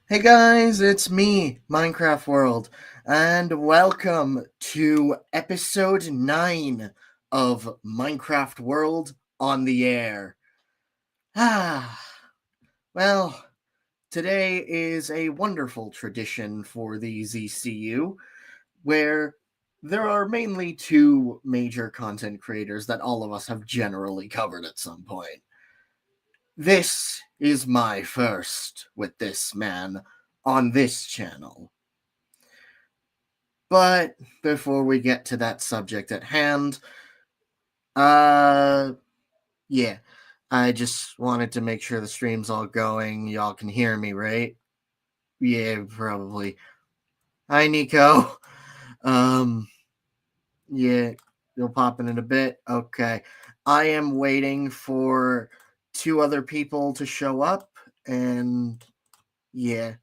Hey guys, it's me, Minecraft World, and welcome to episode 9 of Minecraft World on the Air. Ah, well, today is a wonderful tradition for the ZCU where there are mainly two major content creators that all of us have generally covered at some point. This is my first with this man on this channel. But before we get to that subject at hand, uh, yeah, I just wanted to make sure the stream's all going. Y'all can hear me, right? Yeah, probably. Hi, Nico. Um, yeah, you'll pop in a bit. Okay. I am waiting for two other people to show up, and yeah.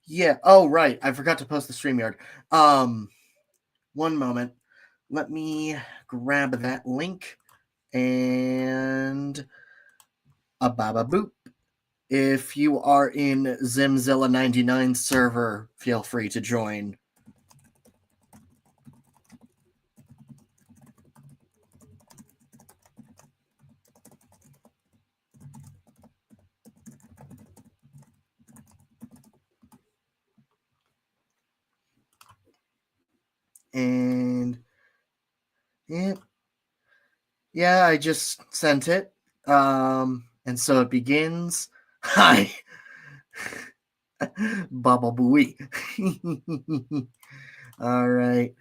Yeah. Oh, right. I forgot to post the StreamYard. One moment. Let me grab that link and a baba boop. If you are in Zimzilla 99 server, feel free to join. And yeah, I just sent it. And so it begins. Hi. Baba booey. All right.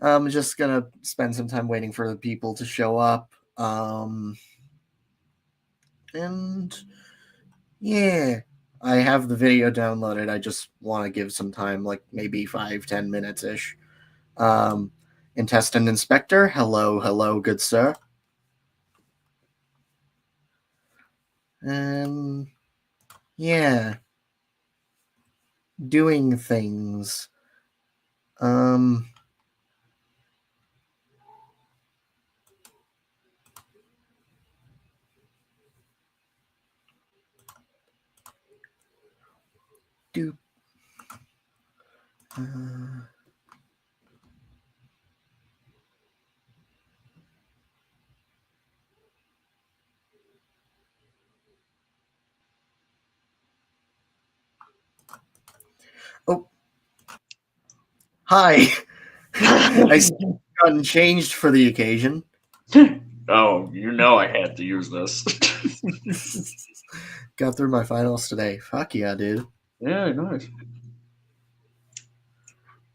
I'm just gonna spend some time waiting for the people to show up. And yeah, I have the video downloaded. I just want to give some time, like maybe 5-10 minutes ish. Intestine Inspector, hello, good sir. Yeah, doing things. Um, do. Oh, hi. I see you've gotten changed for the occasion. Oh, you know I had to use this. Got through my finals today. Fuck yeah, dude. Yeah, nice.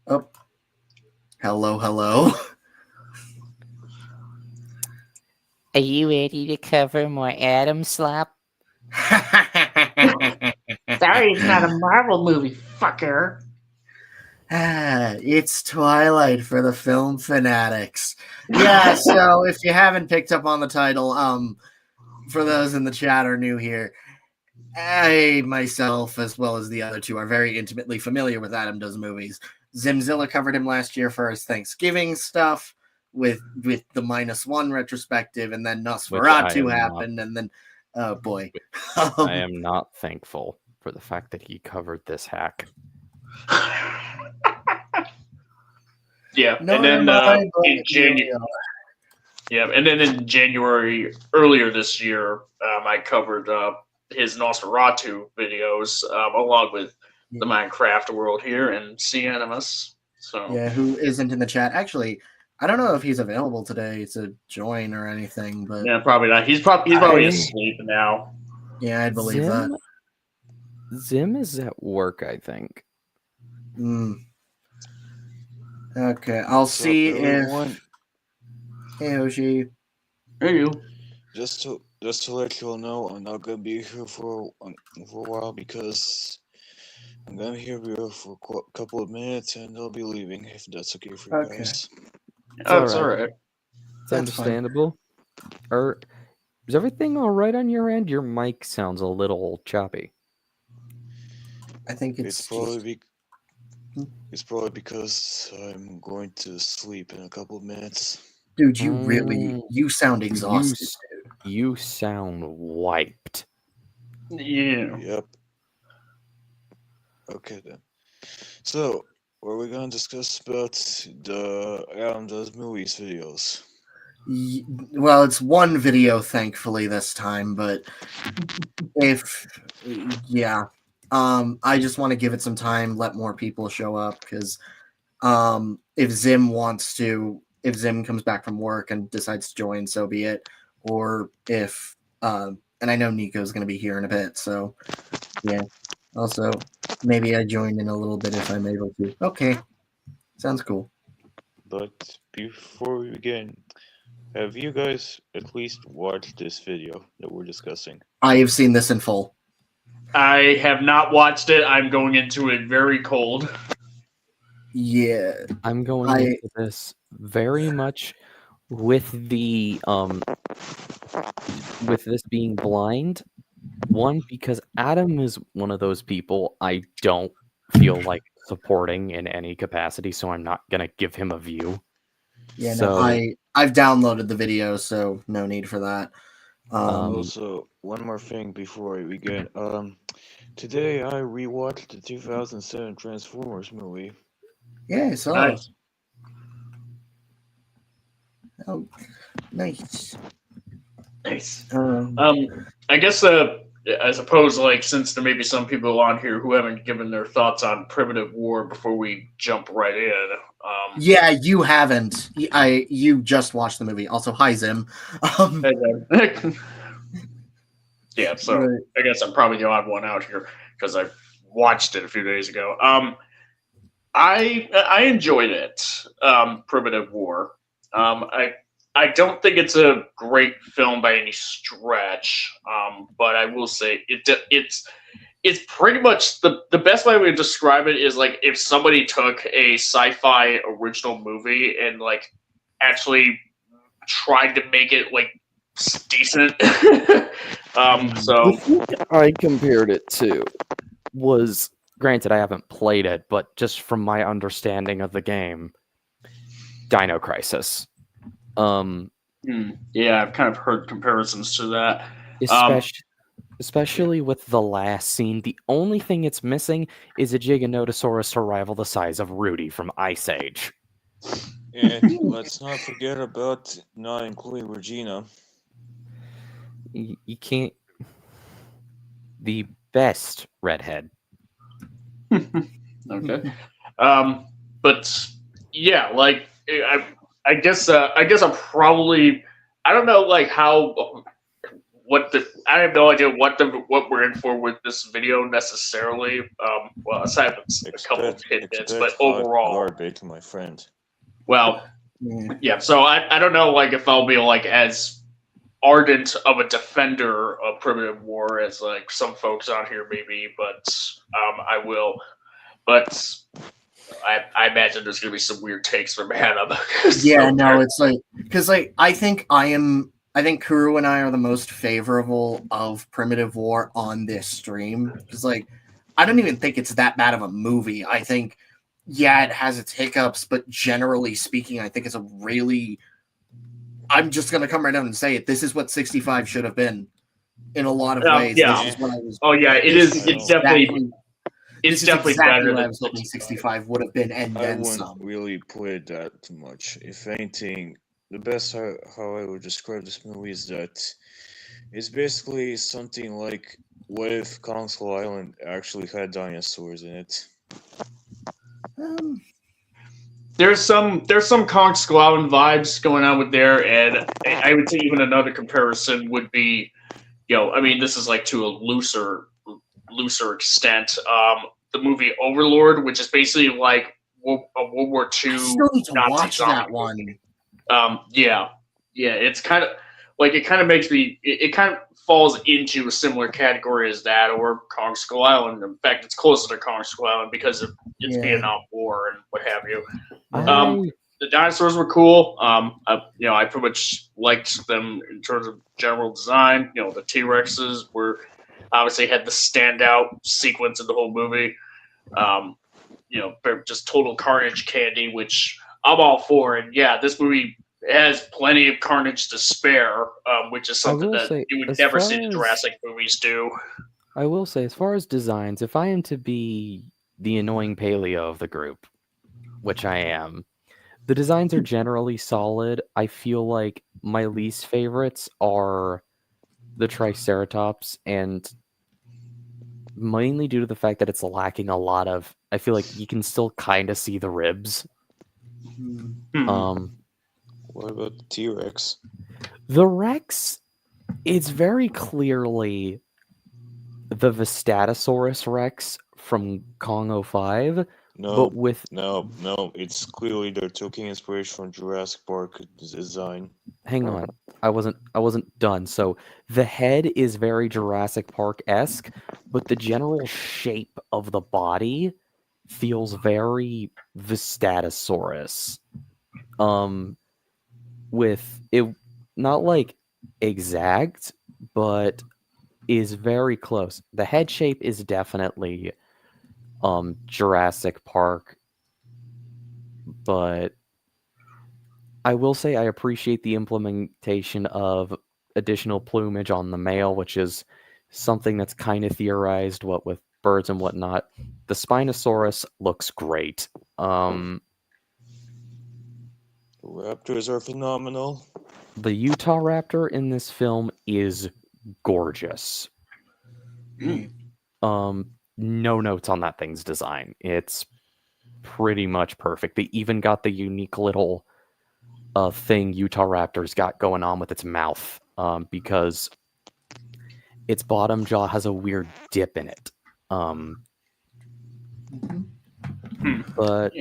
Oh, hello. Are you ready to cover more Adam slop? Sorry, it's not a Marvel movie, fucker. It's Twilight for the film fanatics. Yeah, so if you haven't picked up on the title, for those in the chat or new here, I myself, as well as the other two, are very intimately familiar with Adam Does Movies. Zimzilla covered him last year for his Thanksgiving stuff with the -1 retrospective, and then Nosferatu happened, and then oh boy. I am not thankful for the fact that he covered this hack. Yeah, No, and then mind, in January, yeah, and then in January earlier this year, I covered his Nosferatu videos along with the Minecraft world here and C Animus. So yeah, who isn't in the chat? Actually, I don't know if he's available today to join or anything, but yeah, probably not. He's probably asleep now. Yeah, I believe that. Zim is at work, I think. Okay, I'll see if. Hey, Hoshi. Hey, you. Just to let you all know, I'm not gonna be here for a while because I'm gonna be here for a couple of minutes and I'll be leaving if that's okay for you guys. Oh, it's all right. It's understandable. Is everything all right on your end? Your mic sounds a little choppy. I think it's probably because I'm going to sleep in a couple of minutes. Dude, you sound exhausted. You sound wiped. Yeah. Yep. Okay then. So, what are we gonna discuss about the Adam Does Movies videos? Well, it's one video, thankfully, this time, but if, yeah, I just want to give it some time, let more people show up, because if Zim comes back from work and decides to join, so be it. Or if, and I know Nico's going to be here in a bit, so yeah. Also, maybe I join in a little bit if I'm able to. Okay, sounds cool. But before we begin, have you guys at least watched this video that we're discussing? I have seen this in full. I have not watched it. I'm going into it very cold. Yeah, I'm going into this very much with the with this being blind. One, because Adam is one of those people I don't feel like supporting in any capacity, so I'm not gonna give him a view. yeah. So, No, I've downloaded the video, so no need for that. Also, one more thing before we begin. Today I rewatched the 2007 Transformers movie. Yeah, I saw. Nice. Oh, nice. Nice. Um, I guess I suppose like since there may be some people on here who haven't given their thoughts on Primitive War before we jump right in. yeah, you haven't. You just watched the movie. Also, hi Zim. Yeah, so Right. I guess I'm probably the odd one out here because I watched it a few days ago. I enjoyed it. Primitive War. I don't think it's a great film by any stretch. But I will say it's pretty much the best way to describe it is like if somebody took a sci-fi original movie and like actually tried to make it like decent. So the thing I compared it to was, granted, I haven't played it, but just from my understanding of the game, Dino Crisis. Yeah, I've kind of heard comparisons to that. Especially with the last scene, the only thing it's missing is a Giganotosaurus to rival the size of Rudy from Ice Age. And let's not forget about not including Regina. You can't. The best redhead. Okay. But yeah, like I guess I'm probably I don't know like how I have no idea what we're in for with this video necessarily. Well, aside from a couple of tidbits, but overall, garbage, my friend. well, yeah. So I don't know like if I'll be like as ardent of a defender of Primitive War as like some folks on here maybe, but I will. But I imagine there's gonna be some weird takes from Hannah. Yeah, no, it's like because like I think Kuru and I are the most favorable of Primitive War on this stream because like I don't even think it's that bad of a movie. I think yeah, it has its hiccups, but generally speaking, I think it's a really. I'm just gonna come right out and say it. This is what 65 should have been in a lot of ways. Yeah. This is what I was. Oh yeah, it is. It's definitely. It's definitely exactly better what I than was hoping 65 would have been, and I then wouldn't some. really put it that much. If anything, the best how I would describe this movie is that it's basically something like what if Kong Skull Island actually had dinosaurs in it. There's some Kong Skull Island vibes going on with there, and I would say even another comparison would be, I mean, this is like to a looser extent. The movie Overlord, which is basically like a World War II I still need to Nazi watch zombie that one. Yeah, it's kind of like it kind of makes me. It kind of falls into a similar category as that or Kong Skull Island. In fact, it's closer to Kong Skull Island because of its Vietnam War and what have you. The dinosaurs were cool. I pretty much liked them in terms of general design. The T-Rexes were obviously had the standout sequence in the whole movie. Just total carnage candy, which I'm all for. And yeah, this movie has plenty of carnage to spare, which is something that you would never see the Jurassic movies do. I will say, as far as designs, if I am to be the annoying paleo of the group, which I am. The designs are generally solid. I feel like my least favorites are the Triceratops, and mainly due to the fact that it's lacking a lot of. I feel like you can still kind of see the ribs. Hmm. What about the T-Rex? The Rex, it's very clearly the Vistatosaurus Rex from Kong 05, No, but with no, it's clearly they're taking inspiration from Jurassic Park design. hang on, I wasn't done. So the head is very Jurassic Park-esque, but the general shape of the body feels very Vistatosaurus. With it not like exact, but is very close. The head shape is definitely Jurassic Park, but I will say I appreciate the implementation of additional plumage on the male, which is something that's kind of theorized, what with birds and whatnot. The Spinosaurus looks great. Raptors are phenomenal. The Utah Raptor in this film is gorgeous. No notes on that thing's design. It's pretty much perfect. They even got the unique little thing Utah Raptors got going on with its mouth, because its bottom jaw has a weird dip in it. But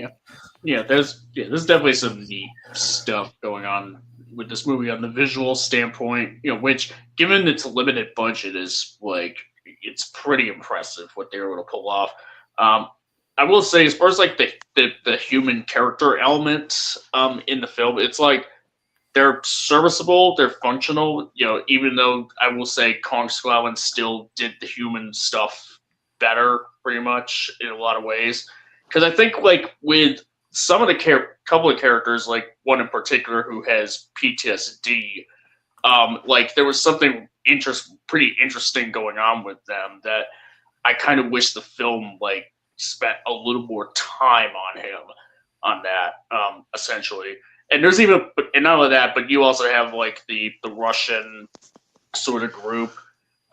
Yeah, there's definitely some neat stuff going on with this movie on the visual standpoint. Which, given its limited budget, is like it's pretty impressive what they were able to pull off. I will say, as far as like the human character elements in the film, it's like they're serviceable, they're functional. Even though I will say Kong Skull Island still did the human stuff better, pretty much in a lot of ways. Because I think like with some of the couple of characters, like one in particular who has PTSD, like there was something pretty interesting going on with them that I kind of wish the film like spent a little more time on him on that, essentially. And there's even, and not only that, but you also have like the Russian sort of group.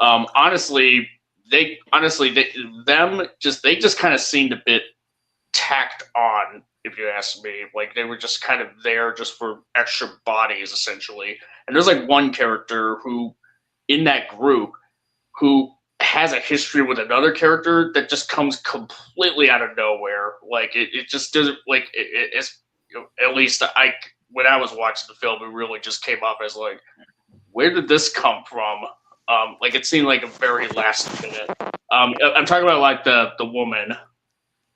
Honestly, they just kind of seemed a bit tacked on, if you ask me. Like they were just kind of there just for extra bodies, essentially. And there's like one character who, in that group, who has a history with another character that just comes completely out of nowhere. Like it just doesn't like it's at least when I was watching the film, it really just came up as like, where did this come from? Like it seemed like a very last minute. I'm talking about like the woman.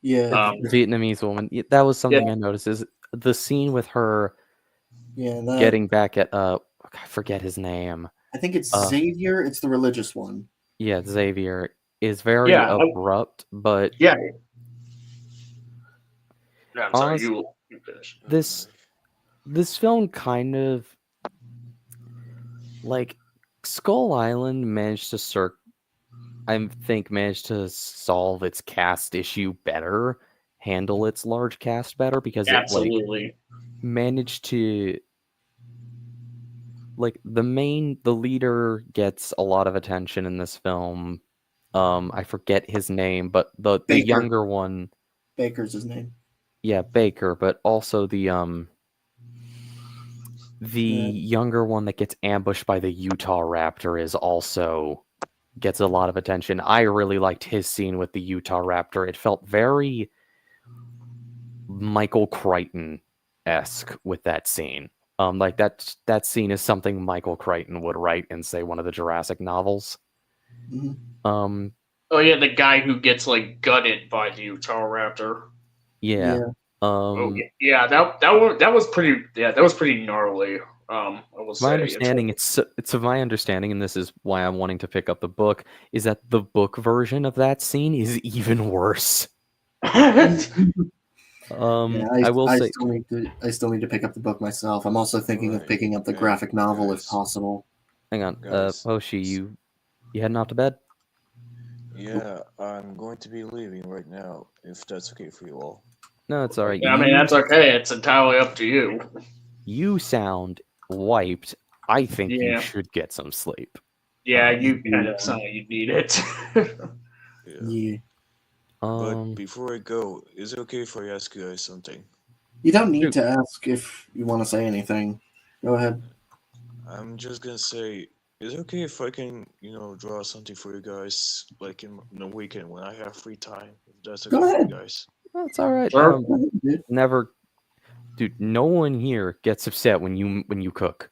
Yeah. Vietnamese woman. That was something I noticed. Is the scene with her getting back at I forget his name. I think it's Xavier. It's the religious one. Yeah, Xavier is very abrupt, but yeah. I'm sorry, you finish. This film kind of like Skull Island managed to managed to solve its cast issue better, handle its large cast better, because absolutely it managed to the leader gets a lot of attention in this film. I forget his name, but the younger one, Baker's his name. Yeah, Baker, but also the younger one that gets ambushed by the Utah Raptor gets a lot of attention. I really liked his scene with the Utah Raptor. It felt very Michael Crichton-esque with that scene. Like that scene is something Michael Crichton would write in, say, one of the Jurassic novels. Mm-hmm. Oh yeah, the guy who gets like gutted by the Utah Raptor. Yeah. That was pretty gnarly. I will say. My understanding, it's my understanding, and this is why I'm wanting to pick up the book, is that the book version of that scene is even worse. I will say I still need to pick up the book myself. I'm also thinking of picking up the graphic novel if possible. Hang on, Hoshi, you heading off to bed? Yeah, I'm going to be leaving right now, if that's okay for you all. No, it's all right. I mean, that's okay. It's entirely up to you. You sound wiped. I think you Yeah. should get some sleep. Yeah, you kind of sound like you need it. Yeah. Yeah. But before I go, is it okay if I ask you guys something? You don't need Shoot. to ask if you want to say anything. Go ahead. I'm just gonna say, is it okay if I can, draw something for you guys, like in the weekend when I have free time? If that's okay Go for ahead. you guys. That's all right. Sure. Go ahead, dude. Never, dude. No one here gets upset when you cook.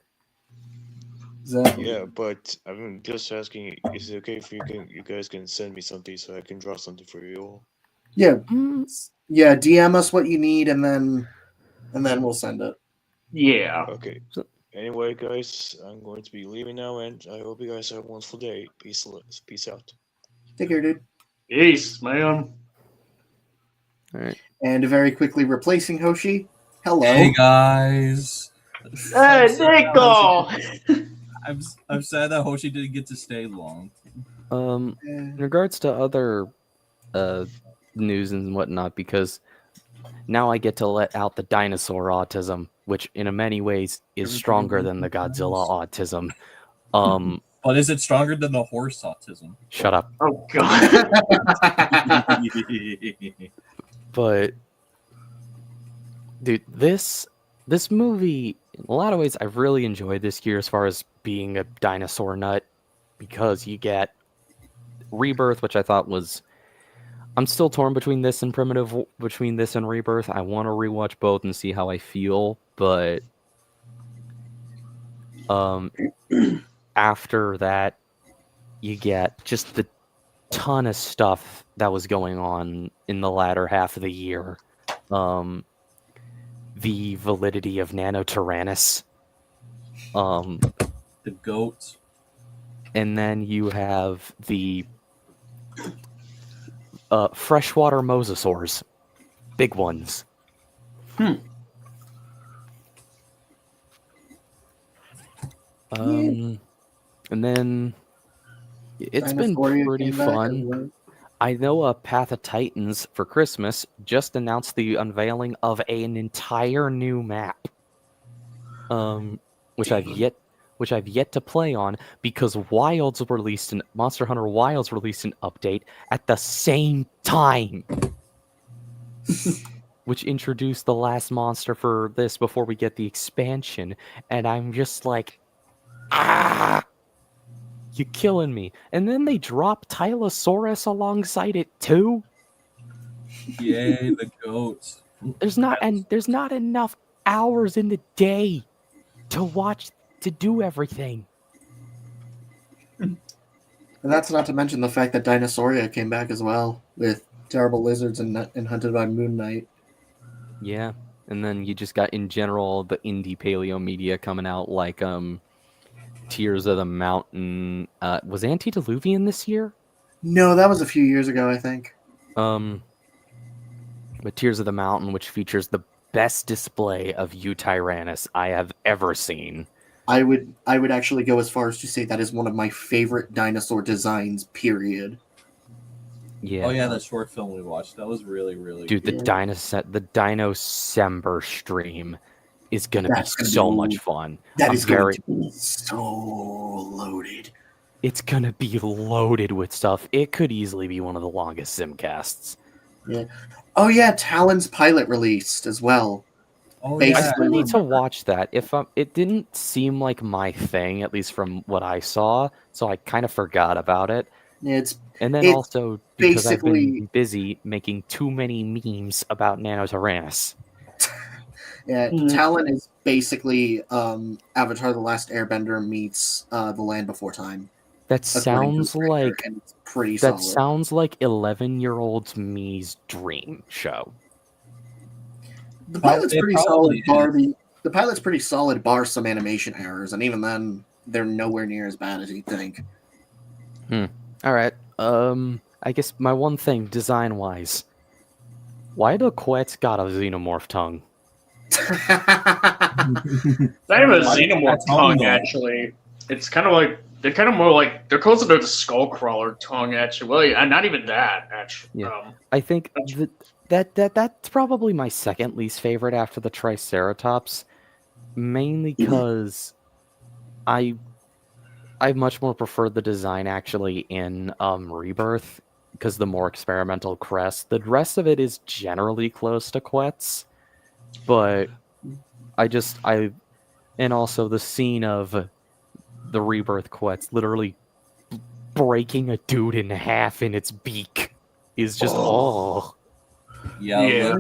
Exactly. Yeah, but I'm just asking, is it okay if you guys can send me something so I can draw something for you all? Yeah. Mm, Yeah. DM us what you need, and then we'll send it. Yeah. Okay. So- Anyway, guys, I'm going to be leaving now, and I hope you guys have a wonderful day. Peace out. Take care, dude. Peace, man. all right. And very quickly replacing Hoshi. Hello. Hey guys. Hey, I'm sad that Nico! Hoshi- I'm sad that Hoshi didn't get to stay long. In regards to other news and whatnot, because now I get to let out the dinosaur autism, which in many ways is Everybody stronger than the recognizes. Godzilla autism. But is it stronger than the horse autism? Shut up. Oh, God. But dude, this movie, in a lot of ways, I've really enjoyed this year as far as being a dinosaur nut, because you get Rebirth, which I thought was. I'm still torn between this and Rebirth. I want to rewatch both and see how I feel, but after that, you get just the ton of stuff that was going on in the latter half of the year. The validity of Nanotyrannus. The goats. And then you have the freshwater mosasaurs. Big ones. And then it's been Dinosauria pretty came back as fun. well. I know Path of Titans for Christmas just announced the unveiling of an entire new map, which I've yet to play on, because Monster Hunter Wilds released an update at the same time, which introduced the last monster for this before we get the expansion, and I'm just like, you're killing me. And then they drop Tylosaurus alongside it too. Yay, the goats. There's not enough hours in the day to do everything. And that's not to mention the fact that Dinosauria came back as well with Terrible Lizards and Hunted by Moon Knight. Yeah, and then you just got in general the indie paleo media coming out, like Tears of the Mountain. Was Antediluvian this year? No, that was a few years ago, I think. But Tears of the Mountain, which features the best display of Eutyrannus I have ever seen. I would actually go as far as to say that is one of my favorite dinosaur designs, period. Yeah. Oh yeah, that short film we watched. That was really, really Dude, good. the Dinosember stream is gonna be That's gonna so be- much fun. That I'm is very- going to be so loaded. It's gonna be loaded with stuff. It could easily be one of the longest simcasts. Oh yeah, Talon's pilot released as well. Oh Basically, yeah, I still need to remember. watch that. It didn't seem like my thing, at least from what I saw, so I kind of forgot about it. It's And then It's also because I've basically- been busy making too many memes about Nanotyrannus. Talon is basically Avatar: The Last Airbender meets The Land Before Time. That according to sounds the director, like and it's pretty that solid. sounds like 11-year-old me's dream show. The pilot's It pretty probably solid. is. The pilot's pretty solid, bar some animation errors, and even then, they're nowhere near as bad as you'd think. All right. I guess my one thing, design-wise, why do Quet's got a xenomorph tongue? It's not even a Why- xenomorph that's tongue, tongue. actually. It's kind of like They're kind of more like they're closer to the Skullcrawler tongue, actually. Well, not even that, actually. Yeah. I think that's probably my second least favorite after the Triceratops, mainly because I much more prefer the design actually in Rebirth, because the more experimental crest. The rest of it is generally close to Quetz, but and also the scene of the Rebirth Quetz literally breaking a dude in half in its beak is just Yeah,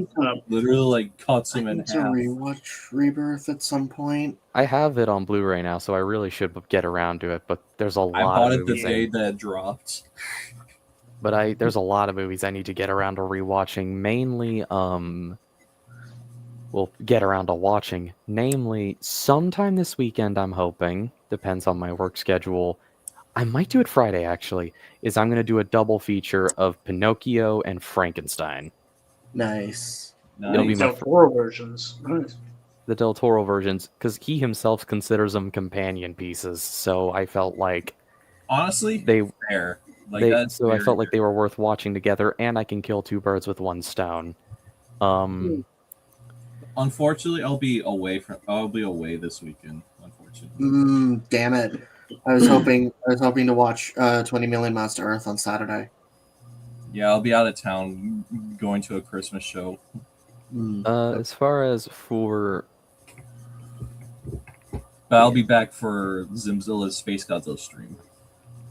literally like cuts him in half. To rewatch Rebirth at some point. I have it on Blu-ray now, so I really should get around to it. But there's a lot. I bought of it the day that it dropped. But there's a lot of movies I need to get around to rewatching. Mainly, get around to watching. Namely, sometime this weekend, I'm hoping. Depends on my work schedule. I might do it Friday, actually. I'm going to do a double feature of Pinocchio and Frankenstein. Nice. It'll be Del Toro versions. Nice. The Del Toro versions, because he himself considers them companion pieces. So I felt like, honestly, fair. I felt like they were worth watching together, and I can kill two birds with one stone. Unfortunately, I'll be away this weekend. Unfortunately. Damn it. I was hoping to watch 20 Million Miles to Earth on Saturday. Yeah, I'll be out of town going to a Christmas show. As far as for... But I'll be back for Zimzilla's Space Godzilla stream.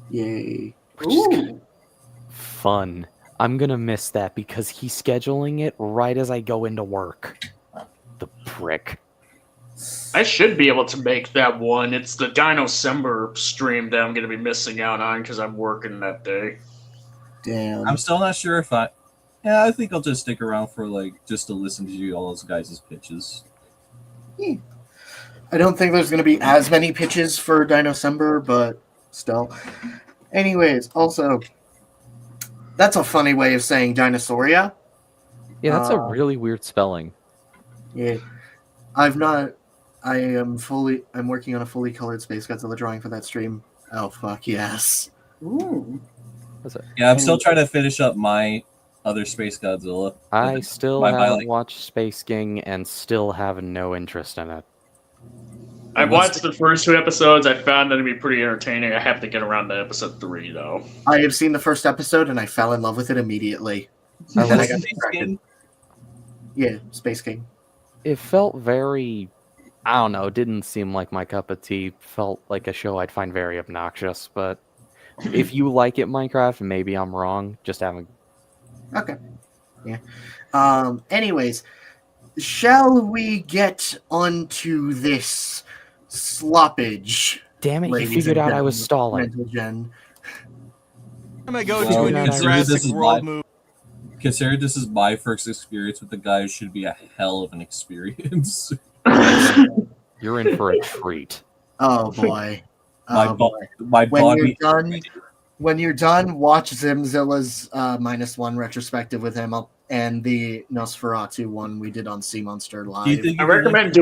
Yay. Ooh. Fun. I'm gonna miss that because he's scheduling it right as I go into work. The prick. I should be able to make that one. It's the Dino-Sember stream that I'm going to be missing out on because I'm working that day. Damn. I'm still not sure if I think I'll just stick around for just to listen to all those guys' pitches. I don't think there's going to be as many pitches for Dino-Sember, but still. Anyways, also, that's a funny way of saying Dinosauria. Yeah, that's a really weird spelling. Yeah. I'm working on a fully colored Space Godzilla drawing for that stream. Oh, fuck yes. Ooh. Yeah, I'm still trying to finish up my other Space Godzilla. I still haven't watched Space King and still have no interest in it. I watched the first 2 episodes. I found that to be pretty entertaining. I have to get around to episode 3, though. I have seen the first episode and I fell in love with it immediately. I got distracted. Yeah, Space King. It felt very... I don't know, didn't seem like my cup of tea. Felt like a show I'd find very obnoxious, but if you like it, Minecraft, maybe I'm wrong. Just haven't... Okay. Yeah. Anyways, shall we get onto this sloppage? Damn it, you figured out I was stalling. I'm gonna go to a new Jurassic World movie. Consider this is my first experience with the guy who should be a hell of an experience. You're in for a treat. Oh boy. When you're done, watch Zimzilla's -1 retrospective with him and the Nosferatu one we did on Sea Monster Live. I recommend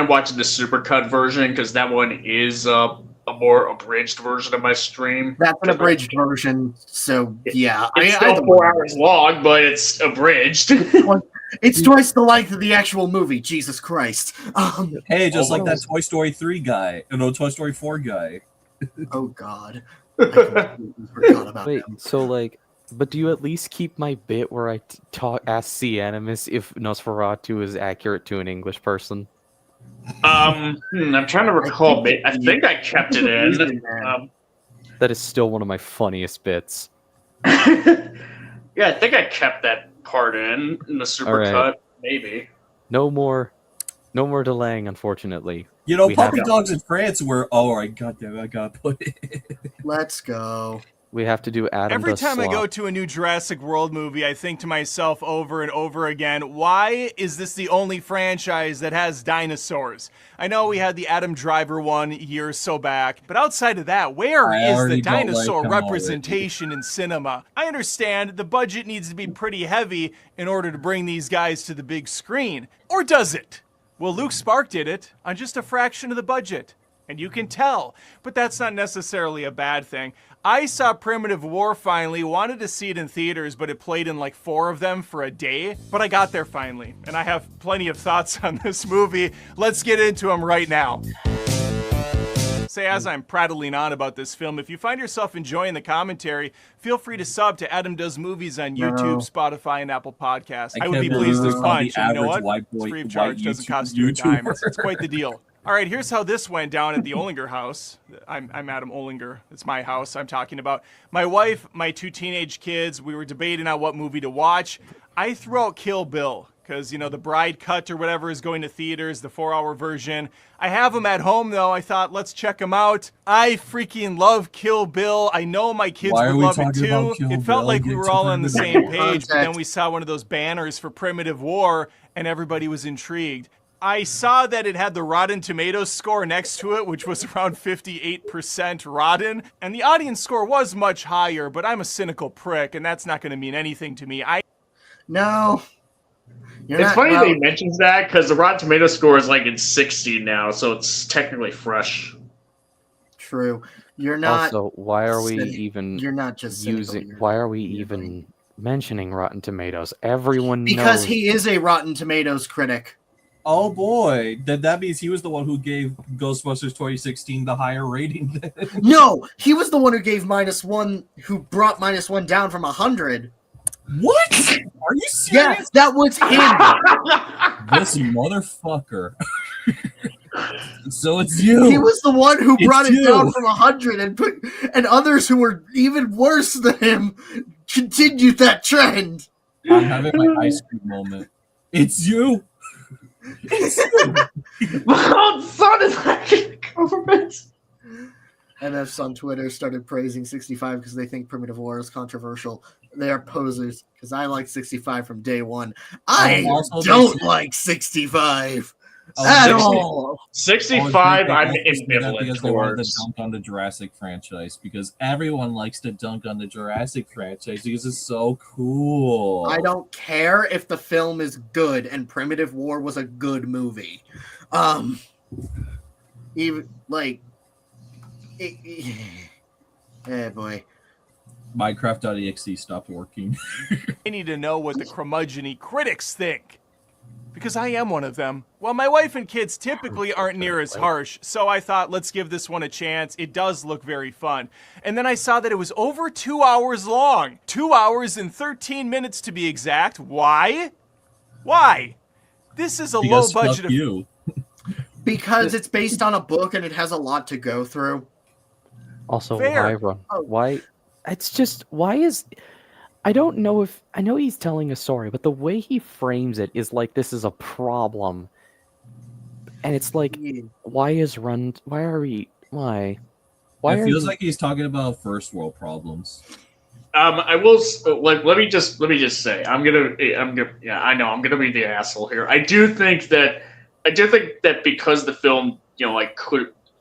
watching the supercut version because that one is a more abridged version of my stream. That's an abridged version, so yeah. It's still 4 hours long, but it's abridged. It's twice the length of the actual movie. Jesus Christ. Hey, just like that Toy Story 3 guy. No, Toy Story 4 guy. Oh, God. I completely forgot about Wait, him. so, but do you at least keep my bit where I ask C. Animus if Nosferatu is accurate to an English person? I'm trying to recall. I think I kept it in. That is still one of my funniest bits. Yeah, I think I kept that part in the supercut. Maybe. No more delaying, unfortunately. You know, Puppy Dogs in France were. Oh, I got that. I got put it. Let's go. We have to do Adam. Every time I go to a new Jurassic World movie, I think to myself over and over again, why is this the only franchise that has dinosaurs? I know we had the Adam Driver one years so back, but outside of that, where is the dinosaur representation in cinema? I understand the budget needs to be pretty heavy in order to bring these guys to the big screen. Or does it? Well, Luke Spark did it on just a fraction of the budget. And you can tell, but that's not necessarily a bad thing. I saw Primitive War finally, wanted to see it in theaters, but it played in like 4 of them for a day. But I got there finally, and I have plenty of thoughts on this movie. Let's get into them right now. Say, as I'm prattling on about this film, if you find yourself enjoying the commentary, feel free to sub to Adam Does Movies on YouTube, Spotify, and Apple Podcasts. I would be pleased as punch, and you know what? It's free of charge, doesn't cost you a dime. It's quite the deal. All right, here's how this went down at the Olinger house. I'm Adam Olinger. It's my house I'm talking about. My wife, my 2 teenage kids, we were debating on what movie to watch. I threw out Kill Bill because, you know, the Bride Cut or whatever is going to theaters, the 4-hour version. I have them at home, though. I thought, let's check them out. I freaking love Kill Bill. I know my kids would love it, too. It felt like we were all on the same page, but then we saw one of those banners for Primitive War, and everybody was intrigued. I saw that it had the Rotten Tomatoes score next to it, which was around 58% rotten, and the audience score was much higher, but I'm a cynical prick, and that's not going to mean anything to me. No. It's funny that he mentions that because the Rotten Tomato score is like in 60 now, so it's technically fresh. True. You're not. Also, why are we even? You're not just using. Why are we even mentioning Rotten Tomatoes? Everyone knows. Because he is a Rotten Tomatoes critic. Oh boy, that means he was the one who gave Ghostbusters 2016 the higher rating. No, he was the one who gave -1, who brought -1 down from 100. What? Are you serious? Yes, that was him. This motherfucker. So it's you. He was the one who brought it down from 100 and others who were even worse than him continued that trend. I'm having my ice cream moment. It's you. Well, son is like government. MFs on Twitter started praising 65 because they think Primitive War is controversial. They are posers because I like 65 from day one. I don't like 65 at all. 65, I'm ambivalent because they wanted to towards. dunk on the Jurassic franchise because everyone likes to dunk on the Jurassic franchise because it's so cool. I don't care if the film is good, and Primitive War was a good movie. Even like, boy. Minecraft.exe stopped working. I need to know what the curmudgeon-y critics think, because I am one of them. Well, my wife and kids typically aren't near as harsh, so I thought, let's give this one a chance. It does look very fun. And then I saw that it was over 2 hours long. 2 hours and 13 minutes to be exact. Why? Why? This is a low budget. Because it's based on a book and it has a lot to go through. Also, Fair. why run? Why? It's just, why is... I don't know if... I know he's telling a story, but the way he frames it is like this is a problem. And it's like, why is run... Why are we... Why? It feels like he's talking about first world problems. I will let me just say I'm gonna I know I'm gonna be the asshole here. I do think that because the film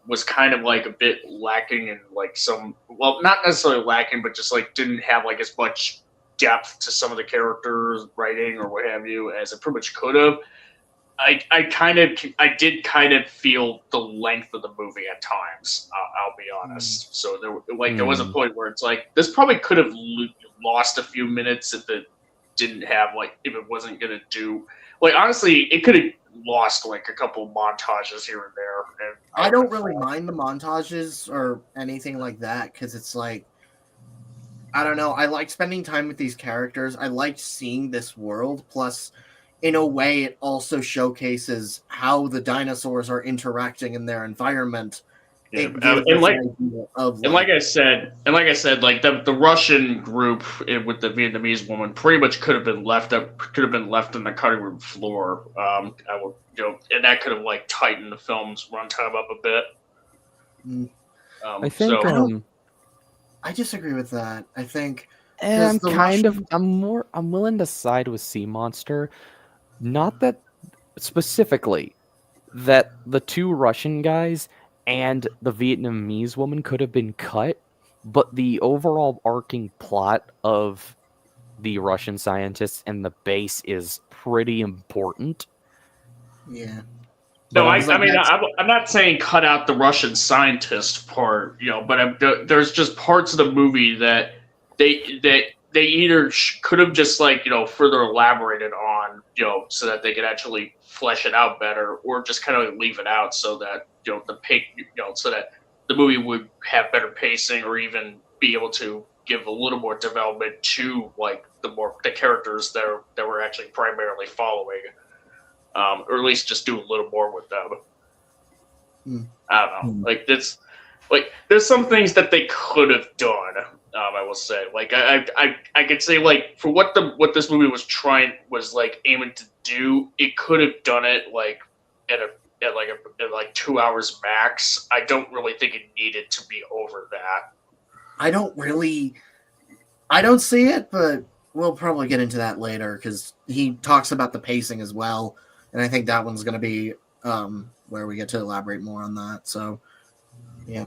was kind of like a bit lacking in like some, well, not necessarily lacking, but just like didn't have like as much depth to some of the characters writing or what have you as it pretty much could have. I did kind of feel the length of the movie at times. I'll be honest. So there was a point where it's like this probably could have lost a few minutes if it didn't have if it wasn't gonna do honestly it could have lost like a couple montages here and there. And I don't really mind the montages or anything like that because it's like, I don't know. I like spending time with these characters. I liked seeing this world. Plus, in a way, it also showcases how the dinosaurs are interacting in their environment. Yeah, and like I said, like the Russian group with the Vietnamese woman pretty much could have been left in the cutting room floor. And that could have like tightened the film's runtime up a bit. I think I disagree with that. I think I'm willing to side with Sea Monster. Not that specifically that the 2 Russian guys and the Vietnamese woman could have been cut, but the overall arcing plot of the Russian scientists and the base is pretty important. Yeah. No, I was like, I'm not saying cut out the Russian scientist part, but there's just parts of the movie that they either could have just further elaborated on, so that they could actually flesh it out better, or just kind of leave it out so that so that the movie would have better pacing, or even be able to give a little more development to the characters that we're actually primarily following. Or at least just do a little more with them. I don't know. There's some things that they could have done. I will say, I could say, for what this movie was aiming to do, it could have done it at 2 hours max. I don't really think it needed to be over that. I don't see it, but we'll probably get into that later because he talks about the pacing as well. And I think that one's going to be where we get to elaborate more on that. So, yeah.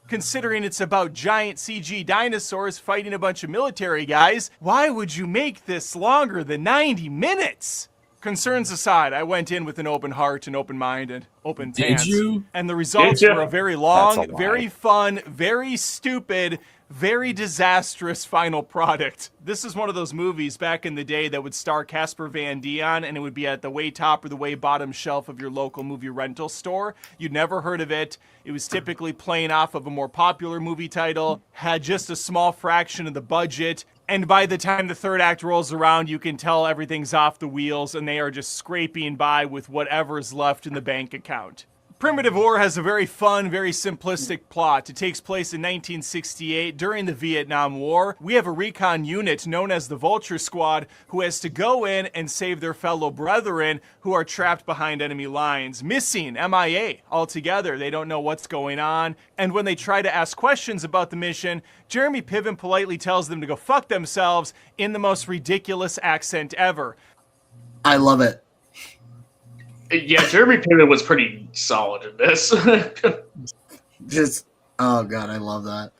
Considering it's about giant CG dinosaurs fighting a bunch of military guys, why would you make this longer than 90 minutes? Concerns aside, I went in with an open heart and open mind and open pants. Did you? And the results Did you? were a very That's long, a lie. very fun, very stupid, very disastrous final product. This is one of those movies back in the day that would star Casper Van Dien, and it would be at the way top or the way bottom shelf of your local movie rental store. You'd never heard of it. It was typically playing off of a more popular movie title, had just a small fraction of the budget, and by the time the third act rolls around, you can tell everything's off the wheels and they are just scraping by with whatever's left in the bank account. Primitive War has a very fun, very simplistic plot. It takes place in 1968 during the Vietnam War. We have a recon unit known as the Vulture Squad who has to go in and save their fellow brethren who are trapped behind enemy lines, missing, MIA altogether. They don't know what's going on. And when they try to ask questions about the mission, Jeremy Piven politely tells them to go fuck themselves in the most ridiculous accent ever. I love it. Yeah, Jeremy Piven was pretty solid in this. Oh god, I love that.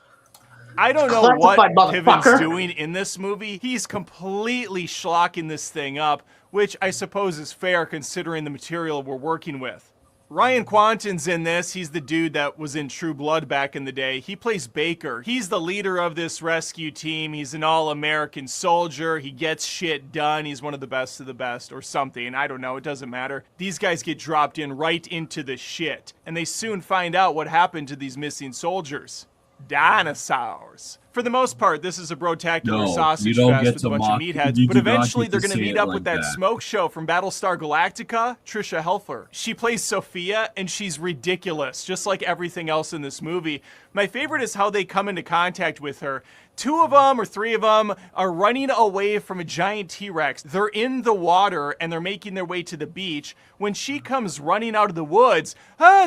I don't know what Classified Piven's motherfucker. doing in this movie. He's completely schlocking this thing up, which I suppose is fair considering the material we're working with. Ryan Quanten's in this. He's the dude that was in True Blood back in the day. He plays Baker. He's the leader of this rescue team. He's an all-American soldier. He gets shit done. He's one of the best of the best or something. I don't know. It doesn't matter. These guys get dropped in right into the shit. And they soon find out what happened to these missing soldiers. Dinosaurs. For the most part, this is a brotacular No, you sausage don't fest get with to a bunch mock- of meatheads, you but do not eventually get they're to going to say meet it up like with that that. smoke show from Battlestar Galactica, Trisha Helfer. She plays Sophia, and she's ridiculous, just like everything else in this movie. My favorite is how they come into contact with her. 2 of them or 3 of them are running away from a giant T-Rex. They're in the water and they're making their way to the beach. When she comes running out of the woods,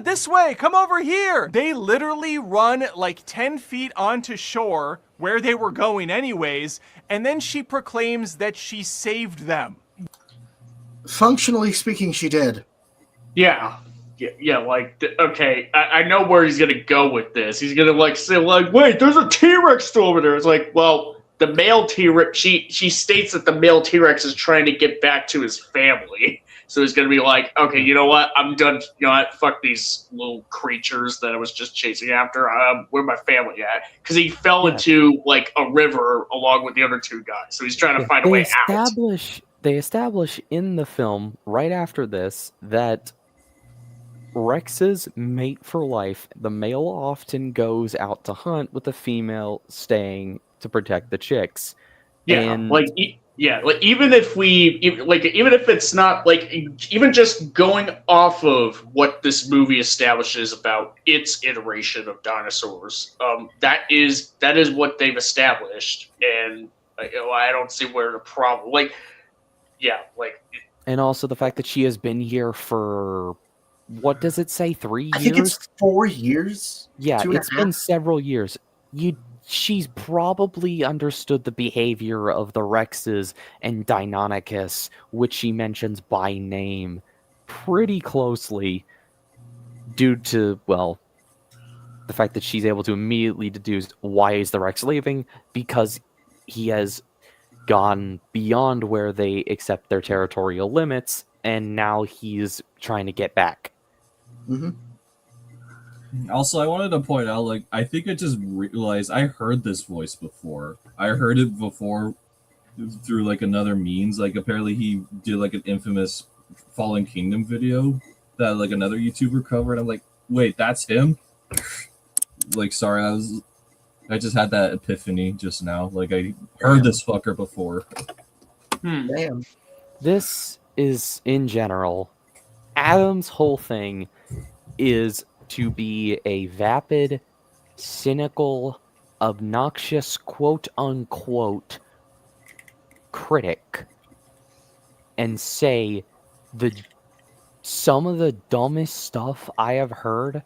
this way, come over here. They literally run like 10 feet onto shore where they were going anyways, and then she proclaims that she saved them. Functionally speaking, she did. Yeah. Okay, I know where he's gonna go with this. He's gonna say wait, there's a T-Rex still over there. It's like, well, the male T-Rex. She states that the male T-Rex is trying to get back to his family. So he's gonna be like, okay, you know what? I'm done. You know what? Fuck these little creatures that I was just chasing after. Where my family at? Because he fell into a river along with the other 2 guys. So he's trying to find a way out. They establish in the film right after this that Rexes mate for life. The male often goes out to hunt with the female staying to protect the chicks. Yeah, And even if it's not even just going off of what this movie establishes about its iteration of dinosaurs, that is what they've established, and I don't see where the problem. and also the fact that she has been here for, what does it say, 3 years? I think it's 4 years. Yeah, 2.5. it's been several years. She's probably understood the behavior of the Rexes and Deinonychus, which she mentions by name, pretty closely, due to, well, the fact that she's able to immediately deduce why is the Rex leaving, because he has gone beyond where they accept their territorial limits, and now he's trying to get back. Hmm. Also, I wanted to point out, like, I think I just realized I heard this voice before. I heard it before through like another means. Like, apparently he did like an infamous Fallen Kingdom video that like another YouTuber covered. I'm like, wait, that's him? Like, sorry, I just had that epiphany just now. Like, I heard this fucker before. Damn. This is, in general, Adam's whole thing is to be a vapid, cynical, obnoxious, quote-unquote, critic and say some of the dumbest stuff I have heard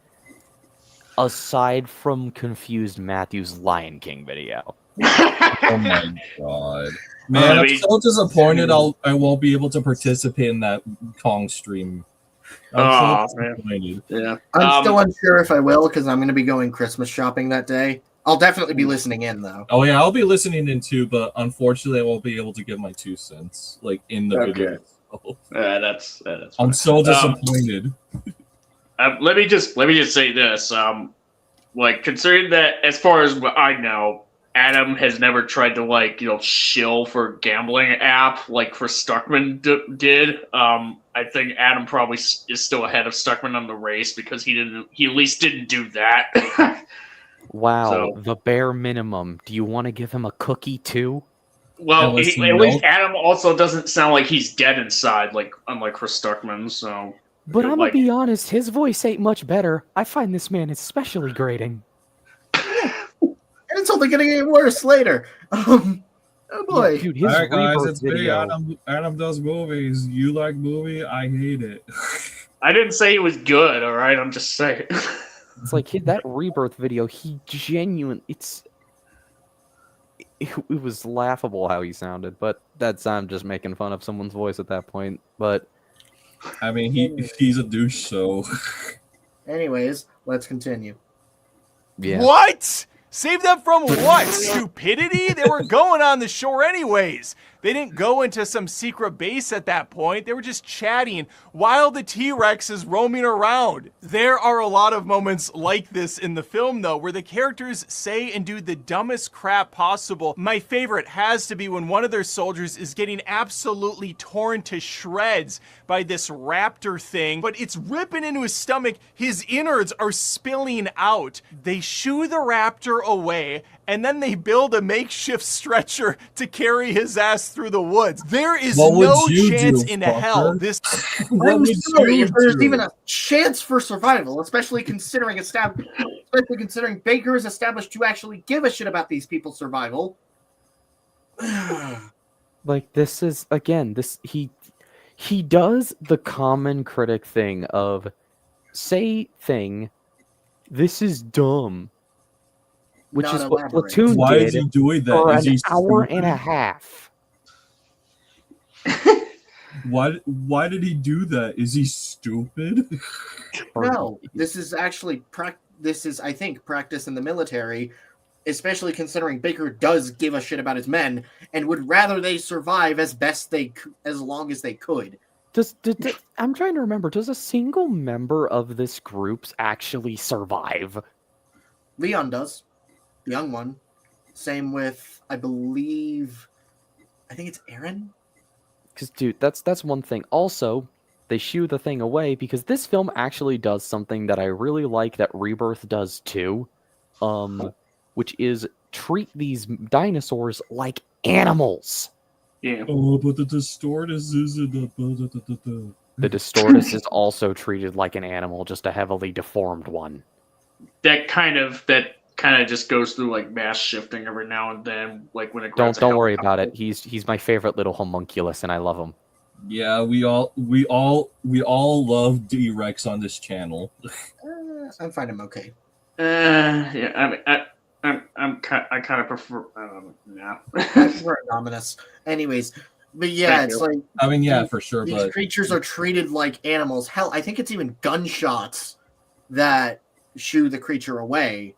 aside from Confused Matthew's Lion King video. Oh my god. Man, I'm so disappointed I won't be able to participate in that Kong stream. I'm so disappointed. Yeah. I'm still unsure if I will because I'm going to be going Christmas shopping that day. I'll definitely be listening in though. Oh yeah, I'll be listening in too, but unfortunately I won't be able to give my 2 cents like in the video. So. That's fine. I'm so disappointed. Let me just say this. Like, considering that, as far as what I know, Adam has never tried to, like, shill for a gambling app like Chris Stuckman did. I think Adam probably is still ahead of Stuckman on the race because he at least didn't do that. Wow, the bare minimum. Do you want to give him a cookie too? Well, at least Adam also doesn't sound like he's dead inside, like unlike Chris Stuckman. So, but I'm gonna be honest, his voice ain't much better. I find this man especially grating. And it's only gonna get worse later. Oh boy. Yeah, dude, his Alright guys, it's video. me. Adam does movies. You like movie? I hate it. I didn't say he was good, alright? I'm just saying. It's like that Rebirth video, he it was laughable how he sounded, but I'm just making fun of someone's voice at that point. But I mean, he's a douche, so. Anyways, let's continue. Yeah. What? Save them from what? Stupidity? They were going on the shore anyways. They didn't go into some secret base at that point. They were just chatting while the T-Rex is roaming around. There are a lot of moments like this in the film, though, where the characters say and do the dumbest crap possible. My favorite has to be when one of their soldiers is getting absolutely torn to shreds by this raptor thing, but it's ripping into his stomach. His innards are spilling out. They shoo the raptor away, and then they build a makeshift stretcher to carry his ass through the woods. There is no chance in hell this. I'm sorry if there's even a chance for survival, especially considering Baker is established to actually give a shit about these people's survival. Like, this is again, he does the common critic thing of this is dumb. Which is what Platoon Why did is he doing that? for Is an he hour stupid? and a half. Why did he do that? Is he stupid? No, this is actually I think practice in the military, especially considering Baker does give a shit about his men and would rather they survive as long as they could. I'm trying to remember, does a single member of this group actually survive? Leon does. The young one. Same with, I think it's Aaron? Because, dude, that's one thing. Also, they shoo the thing away because this film actually does something that I really like that Rebirth does too, which is treat these dinosaurs like animals. Yeah. Oh, but the Distortus is The Distortus is also treated like an animal, just a heavily deformed one. That kind of just goes through like mass shifting every now and then, like when it Don't worry about it. He's my favorite little homunculus, and I love him. Yeah, we all love D-Rex on this channel. I find him okay. Yeah, I kind of prefer. I prefer Dominus. Anyways, but yeah, Thank it's you. like I mean, yeah, for sure, these but creatures are treated like animals. Hell, I think it's even gunshots that shoo the creature away.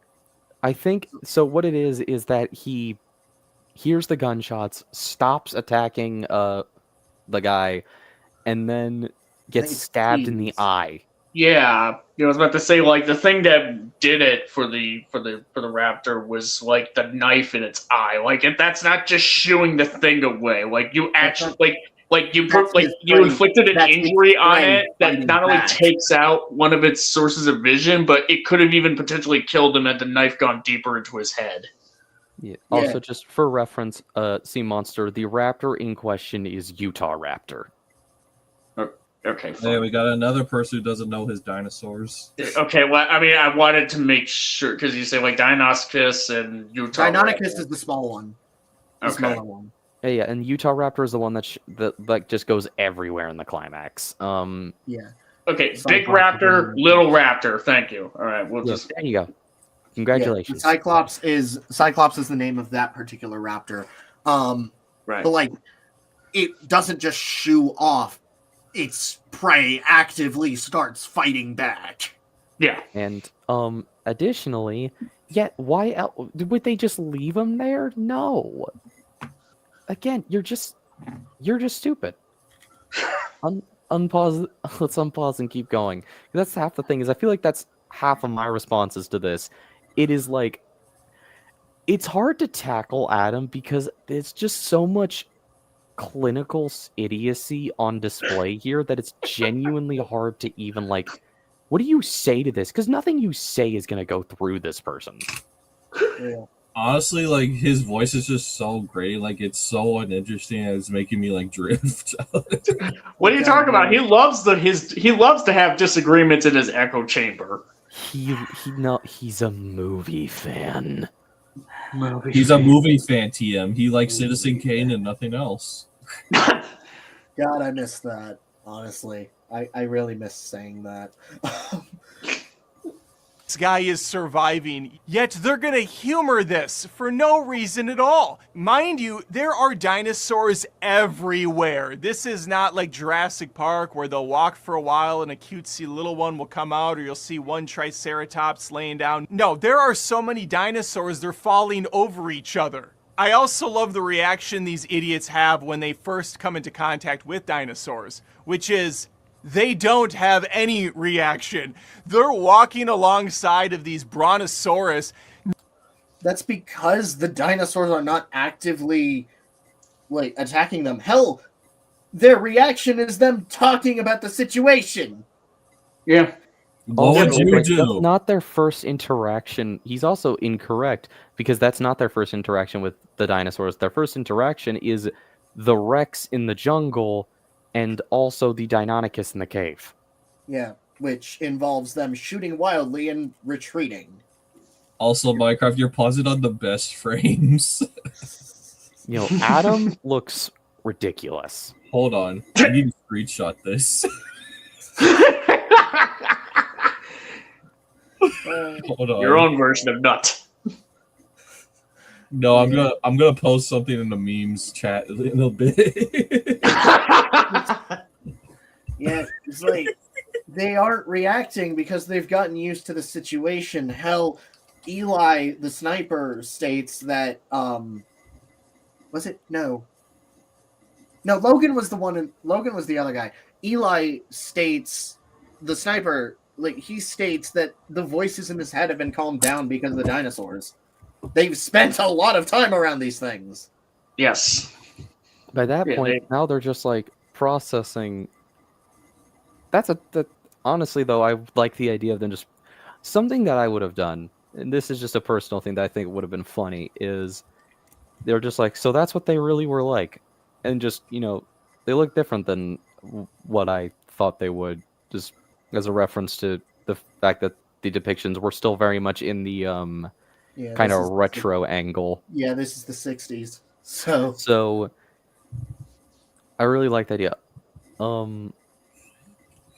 I think so. What it is that he hears the gunshots, stops attacking the guy, and then gets stabbed in the eye. Yeah, I was about to say like the thing that did it for the raptor was like the knife in its eye. Like that's not just shooing the thing away. Like you actually you inflicted an injury on it that not only takes out one of its sources of vision, but it could have even potentially killed him had the knife gone deeper into his head. Yeah. Also, just for reference, Sea Monster, the raptor in question is Utah Raptor. Okay, fine. Hey, we got another person who doesn't know his dinosaurs. Okay, well, I mean, I wanted to make sure because you say like Deinonychus and Utah. Deinonychus is the small one. The smaller one. Yeah, and Utah Raptor is the one that just goes everywhere in the climax. Yeah. Okay, big raptor, little raptor. Thank you. All right, we'll just. There you go. Congratulations. Yeah, Cyclops is the name of that particular raptor. Right. But like, it doesn't just shoo off. Its prey actively starts fighting back. Yeah. And additionally, why else would they just leave him there? No. Again, you're just stupid. Unpause. Let's unpause and keep going. That's half the thing. Is I feel like that's half of my responses to this. It is like it's hard to tackle Adam because it's just so much clinical idiocy on display here that it's genuinely hard to even like. What do you say to this? Because nothing you say is going to go through this person. Yeah. Honestly, like his voice is just so great. Like it's so uninteresting. And it's making me like drift. What are you talking about? He loves to have disagreements in his echo chamber. He's a movie fan. He's a movie fan, TM. He likes Citizen Kane and nothing else. God, I miss that. Honestly, I really miss saying that. This guy is surviving, yet they're gonna humor this for no reason at all. Mind you, there are dinosaurs everywhere. This is not like Jurassic Park where they'll walk for a while and a cutesy little one will come out, or you'll see one triceratops laying down. No, there are so many dinosaurs, they're falling over each other. I also love the reaction these idiots have when they first come into contact with dinosaurs, which is, they don't have any reaction. They're walking alongside of these brontosaurus. That's because the dinosaurs are not actively like attacking them. Hell, their reaction is them talking about the situation. Yeah. What would you do? That's not their first interaction. He's also incorrect because that's not their first interaction with the dinosaurs. Their first interaction is the Rex in the jungle and also the Deinonychus in the cave. Yeah, which involves them shooting wildly and retreating. Also, Minecraft, you're pausing on the best frames. Adam looks ridiculous. Hold on. I need to screenshot this. Hold on. Your own version of nut. No, I'm gonna post something in the memes chat in a bit. Yeah, it's like they aren't reacting because they've gotten used to the situation. Hell, Eli, the sniper, states that was it? No, Logan was the one. Logan was the other guy. Eli states, the sniper, like he states that the voices in his head have been calmed down because of the dinosaurs. They've spent a lot of time around these things. Yes. By that point, now they're just like processing. Honestly, though, I like the idea of them just something that I would have done. And this is just a personal thing that I think would have been funny. Is they're just like, so that's what they really were like, and just they look different than what I thought they would. Just as a reference to the fact that the depictions were still very much in the kind of retro angle. Yeah, this is the 60s. So I really like the idea.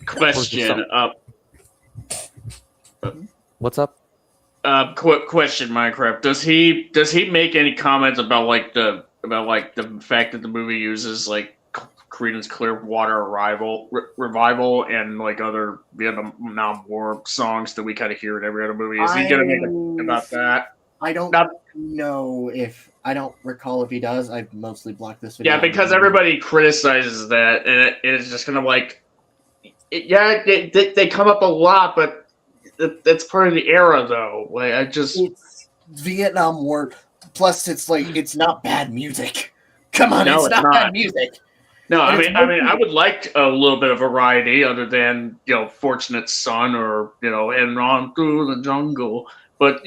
Question. What's up? Question, Minecraft. Does he make any comments about the fact that the movie uses like Creedence Clearwater Revival and like other Vietnam War songs that we kind of hear in every other movie? Is he gonna make about that? I don't know if I don't recall if he does. I've mostly blocked this video. Yeah, because everybody criticizes that, and it is just kind of like Yeah, they come up a lot, but that's part of the era, though. Like It's Vietnam War. Plus, it's like it's not bad music. Come on, No, it's it's not not. bad music. No, And I it's mean, I mostly- would like a little bit of variety, other than Fortunate Son or and on through the jungle. But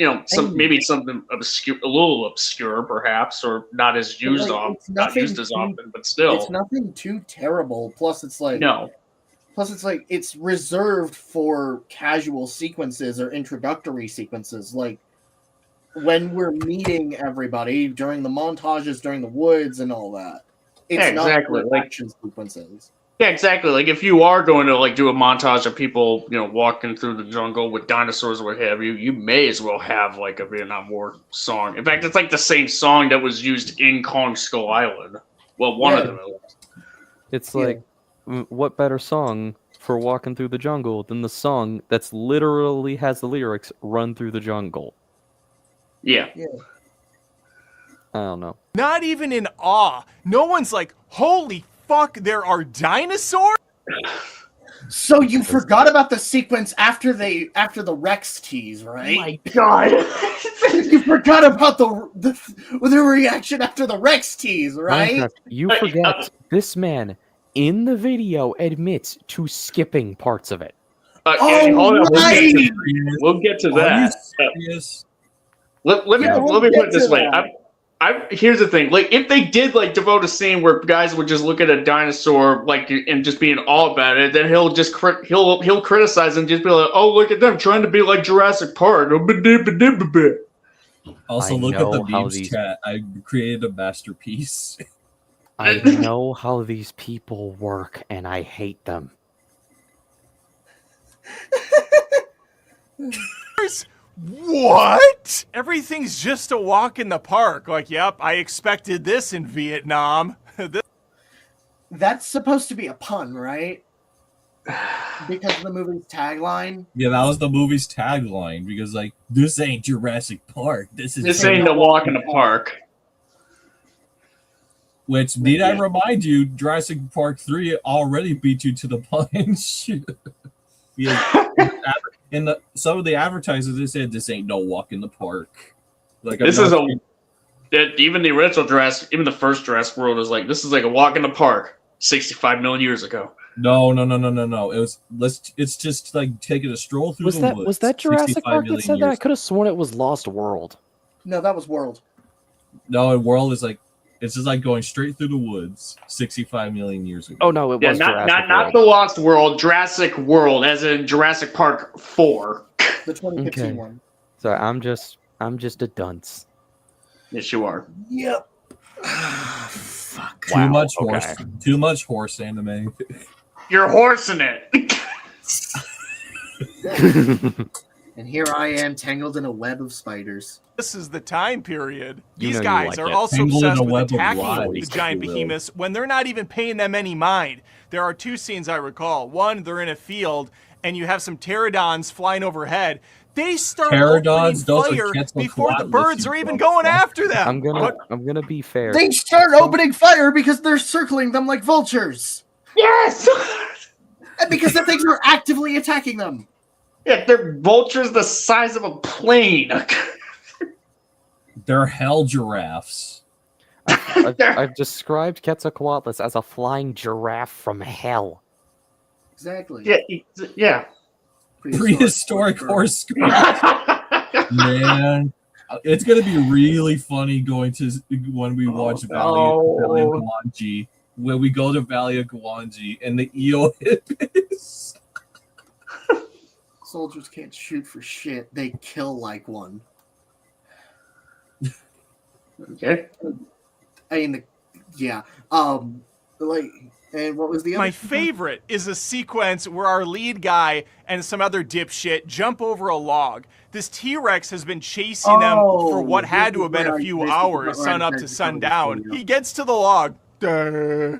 maybe something obscure, a little obscure, perhaps, or not as But, used like, it's not nothing used as too- often, but still, It's nothing too terrible. Plus, it's like no. it's reserved for casual sequences or introductory sequences, like when we're meeting everybody during the montages during the woods and all that. It's Yeah, exactly. not action sequences. Yeah, exactly. Like if you are going to do a montage of people, walking through the jungle with dinosaurs or what have you, you may as well have like a Vietnam War song. In fact, it's like the same song that was used in Kong Skull Island. Well, one of them. At least. It's like, what better song for walking through the jungle than the song that's literally has the lyrics "Run through the jungle"? Yeah. I don't know. Not even in awe. No one's like, holy fuck, there are dinosaurs? So you forgot about the sequence after the Rex tease, right? Oh my god. You forgot about the reaction after the Rex tease, right? Minecraft, you forget this man in the video admits to skipping parts of it. Andy, hold on, right! we'll get to Are you that. serious? Let me we'll put it get this to way. that. Here's the thing. Like, if they did devote a scene where guys would just look at a dinosaur and just be in awe about it, then he'll just he'll criticize and just be like, "Oh, look at them trying to be like Jurassic Park." Also, I look at know the how memes these- chat. I created a masterpiece. I know how these people work, and I hate them. What? Everything's just a walk in the park. Like, yep, I expected this in Vietnam. That's supposed to be a pun, right? Because of the movie's tagline. Yeah, that was the movie's tagline because this ain't Jurassic Park. This ain't no walk in the park. Which need I remind you, Jurassic Park 3 already beat you to the punch. Some of the advertisers they said this ain't no walk in the park. Even the original Jurassic, even the first Jurassic World was like, this is like a walk in the park 65 million years ago. No. It's just like taking a stroll through the woods. Was that Jurassic 65 Park that million said that? I years could have sworn it was Lost World. No, that was World. No, and World is it's just like going straight through the woods 65 million years ago. Oh no, it was Jurassic not World. the Lost World, Jurassic World, as in Jurassic Park 4. The 2015 Okay. one. So I'm just a dunce. Yes, you are. Yep. Fuck. Too Wow, much okay. horse. Too much horse anime. You're horsing it. And here I am, tangled in a web of spiders. This is the time period. You These know you guys like are it. also Tangled in obsessed a with web of attacking lies, the giant if you will. behemoths when they're not even paying them any mind. There are two scenes I recall. One, they're in a field, and you have some pterodons flying overhead. They start Pterodons, those opening are fire Quetzalcoatlus, before the birds you are even dumb going fuck. after them. I'm gonna be fair. They start opening fire because they're circling them like vultures. Yes! And because the things are actively attacking them. Yeah, they're vultures the size of a plane. They're hell giraffes. I've described Quetzalcoatlus as a flying giraffe from hell. Exactly. Yeah. Prehistoric horse. Man, it's gonna be really funny when we watch Valley of Gwangi. When we go to Valley of Gwangi and the eel hippies. Soldiers can't shoot for shit. They kill like one. Okay. I mean, yeah. And what was the other? My favorite is a sequence where our lead guy and some other dipshit jump over a log. This T-Rex has been chasing them for what had to have been a few hours, sun up to sundown. He gets to the log. Duh.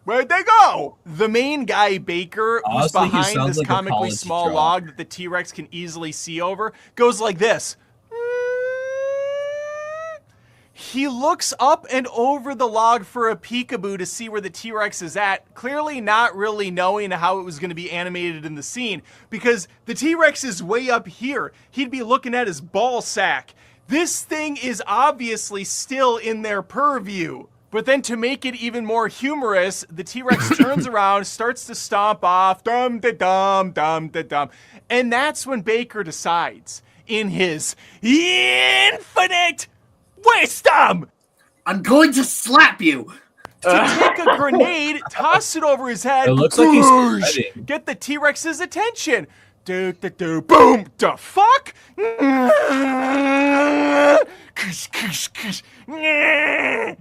Where'd they go? The main guy, Baker, who's Honestly, he behind sounds this like a comically college small drop. log that the T-Rex can easily see over, goes like this. He looks up and over the log for a peekaboo to see where the T-Rex is at, clearly not really knowing how it was going to be animated in the scene, because the T-Rex is way up here. He'd be looking at his ball sack. This thing is obviously still in their purview. But then to make it even more humorous, the T-Rex turns around, starts to stomp off, dum-da-dum, dum-da-dum. And that's when Baker decides, in his infinite wisdom, I'm going to slap you. to take a grenade, toss it over his head, It looks like he's boosh, sweating. get the T-Rex's attention. Do, boom, the fuck?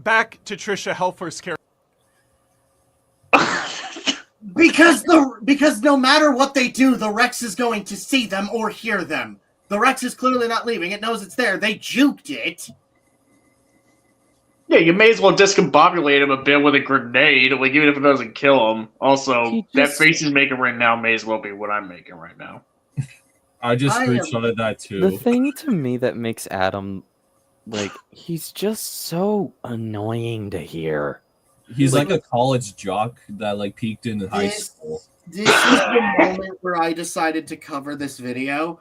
Back to Trisha Helfer's character. Because no matter what they do, the Rex is going to see them or hear them. The Rex is clearly not leaving. It knows it's there. They juked it. Yeah, you may as well discombobulate him a bit with a grenade, like even if it doesn't kill him. Also, that face he's making right now may as well be what I'm making right now. I just I screenshotted that too. The thing to me that makes Adam, like, he's just so annoying to hear. He's like a college jock that like peaked in high school. This is the moment where I decided to cover this video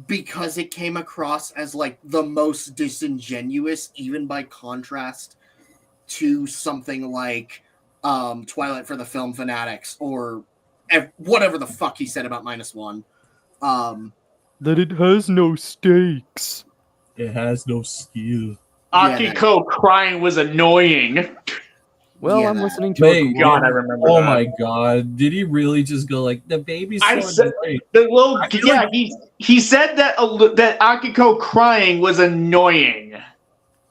because it came across as like the most disingenuous, even by contrast to something like Twilight for the Film Fanatics or whatever the fuck he said about -1. That it has no stakes. It has no skill. Akiko crying was annoying. Well, Yeah, I'm that- listening to Wait, a God, I remember Oh that. my god! Did he really just go like the baby's I so said- annoying? The little, I feel yeah, like- he said that that Akiko crying was annoying.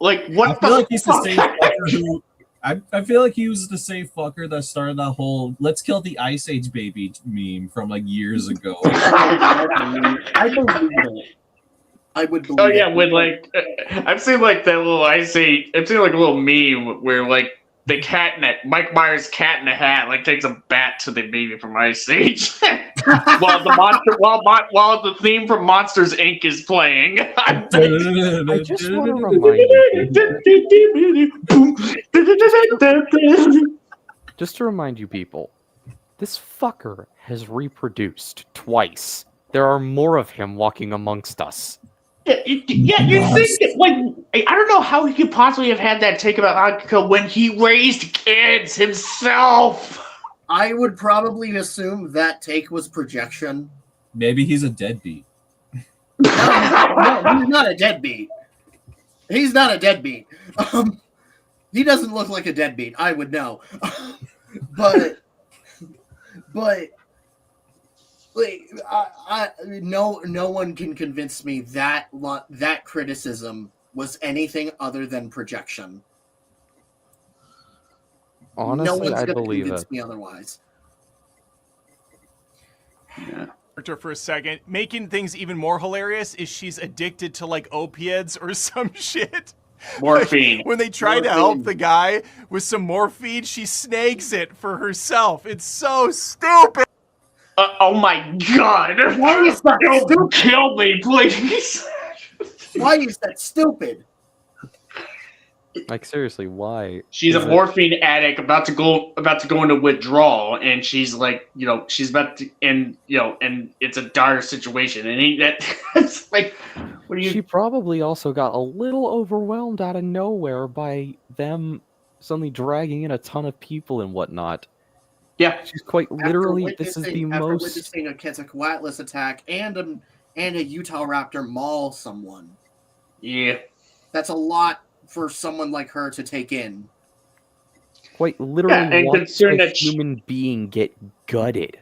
Like what I the feel like he's the fuck? same fucker who. I feel like he was the same fucker that started that whole "Let's kill the Ice Age baby" meme from like years ago. I believe it. I would believe Oh yeah, it. with like I've seen like that little I've seen like a little meme where like the cat in it, Mike Myers' cat in a hat like takes a bat to the baby from Ice Age while the theme from Monsters Inc. is playing. I just want to remind you, just to remind you people, this fucker has reproduced twice. There are more of him walking amongst us. Yeah, you think that, like, I don't know how he could possibly have had that take about Akiko when he raised kids himself. I would probably assume that take was projection. Maybe he's a deadbeat. No, he's not a deadbeat. He's not a deadbeat. He doesn't look like a deadbeat. I would know. but like, no one can convince me that that criticism was anything other than projection. Honestly, no one's I gonna believe convince it. me otherwise. For a second, making things even more hilarious is she's addicted to like opiates or some shit. Morphine. When they try to Morphine. help the guy with some morphine, she snags it for herself. It's so stupid. Oh my god! Why is that Don't kill me, please. Why is that stupid? Like, seriously, why? She's is a it- morphine addict about to go into withdrawal, and she's like, she's about to, and it's a dire situation, and that's like, what do you? She probably also got a little overwhelmed out of nowhere by them suddenly dragging in a ton of people and whatnot. Yeah, She's quite literally, this is the After most... witnessing a Quetzalcoatlus attack and a Utah Raptor maul someone. yeah. That's a lot for someone like her to take in. Quite literally and watch considering a that human being get gutted.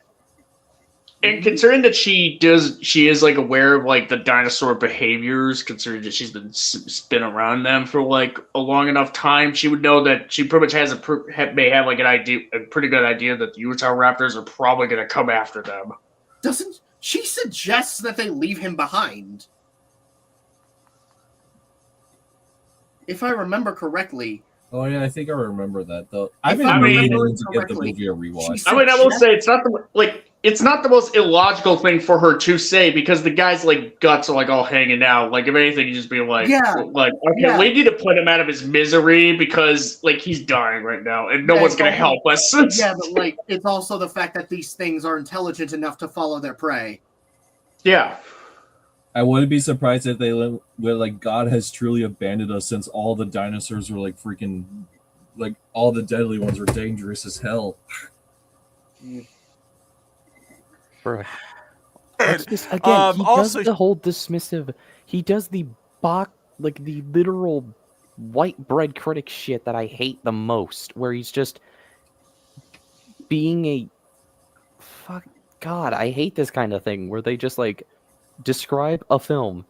And considering that she is like aware of like the dinosaur behaviors, considering that she's been around them for like a long enough time, she would know that she pretty much may have like a pretty good idea that the Utah Raptors are probably going to come after them. Doesn't she suggests that they leave him behind? If I remember correctly, Oh yeah, I think I remember that though. I've If been I'm meaning remembering to give the correctly, movie a rewatch. she's- I will say it's not the like it's not the most illogical thing for her to say because the guy's like guts are like all hanging out. Like if anything, you just be like, okay, we need to put him out of his misery because like he's dying right now and no one's gonna help us. Yeah, but like it's also the fact that these things are intelligent enough to follow their prey. Yeah. I wouldn't be surprised if they were like, God has truly abandoned us since all the dinosaurs were like freaking, like all the deadly ones were dangerous as hell. Bro. That's just, again, he also- does the whole dismissive. He does the the literal white bread critic shit that I hate the most, where he's just being a God. I hate this kind of thing where they just like describe a film.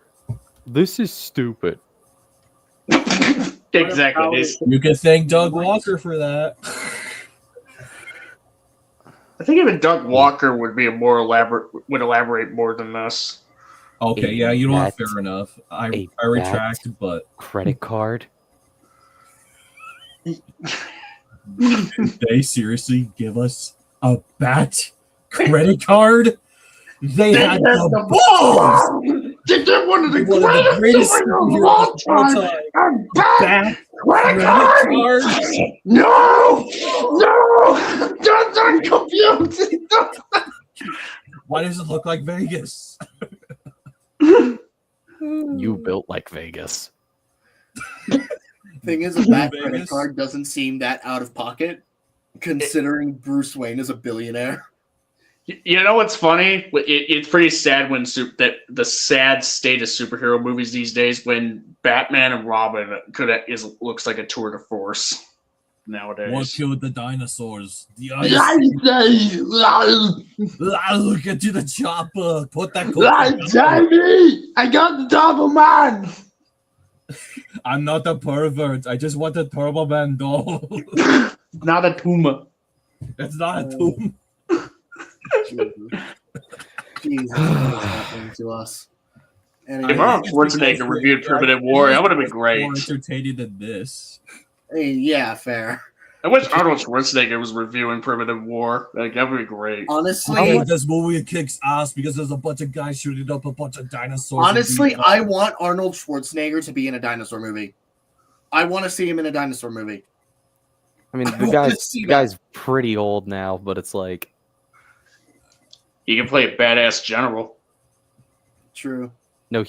This is stupid. Exactly. You can thank Doug Walker for that. I think even Doug Walker would be would elaborate more than this. Okay, yeah, you know what? Fair enough. I retract, but credit card. They seriously give us a bat credit card? They had the balls to get one of the greatest superheroes of all time. Bat credit card? No! Don't confuse me! Why does it look like Vegas? You built like Vegas. Thing is, a bat credit card doesn't seem that out of pocket, considering Bruce Wayne is a billionaire. You know what's funny? It's pretty sad when that the sad state of superhero movies these days when Batman and Robin looks like a tour de force nowadays. What killed the dinosaurs? The ice. Look into the chopper. Put that. I got the Doberman. I'm not a pervert. I just want a Turbo Man doll. Not a tumor. It's not a tomb. Jesus, what's happening to us? If Arnold Schwarzenegger reviewed Primitive Warrior, that would have been great. More entertaining than this. Hey, yeah, fair. I wish Arnold Schwarzenegger was reviewing Primitive War. Like that would be great. Honestly, this movie kicks ass because there's a bunch of guys shooting up a bunch of dinosaurs. Honestly, I want Arnold Schwarzenegger to be in a dinosaur movie. I want to see him in a dinosaur movie. I mean, the guy's pretty old now, but it's like he can play a badass general. True. No,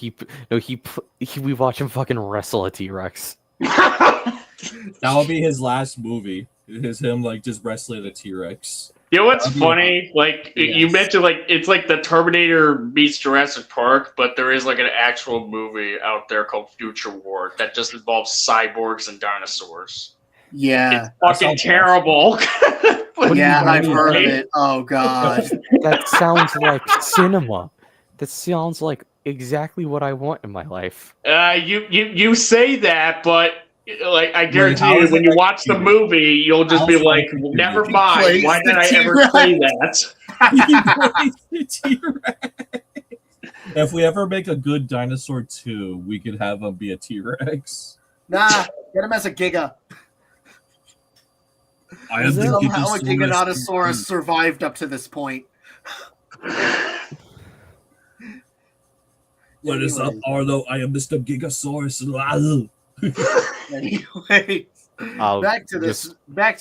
we watch him fucking wrestle a T-Rex. That will be his last movie. Is him like just wrestling a T-Rex. You know what's funny? Like you mentioned, like it's like the Terminator meets Jurassic Park, but there is like an actual movie out there called Future War that just involves cyborgs and dinosaurs. Yeah, it's fucking terrible. Yeah, I've heard of it. Oh god, that sounds like cinema. That sounds like exactly what I want in my life. You say that, but like I guarantee you, when you watch the movie, you'll just be like, "Never mind. Why did I ever say that?" If we ever make a good Dinosaur 2, we could have him be a T-Rex. Nah, get him as a Giga. Somehow a Giganotosaurus survived up to this point. What is up, Arlo? I am Mr. Gigasaurus. Anyways, back to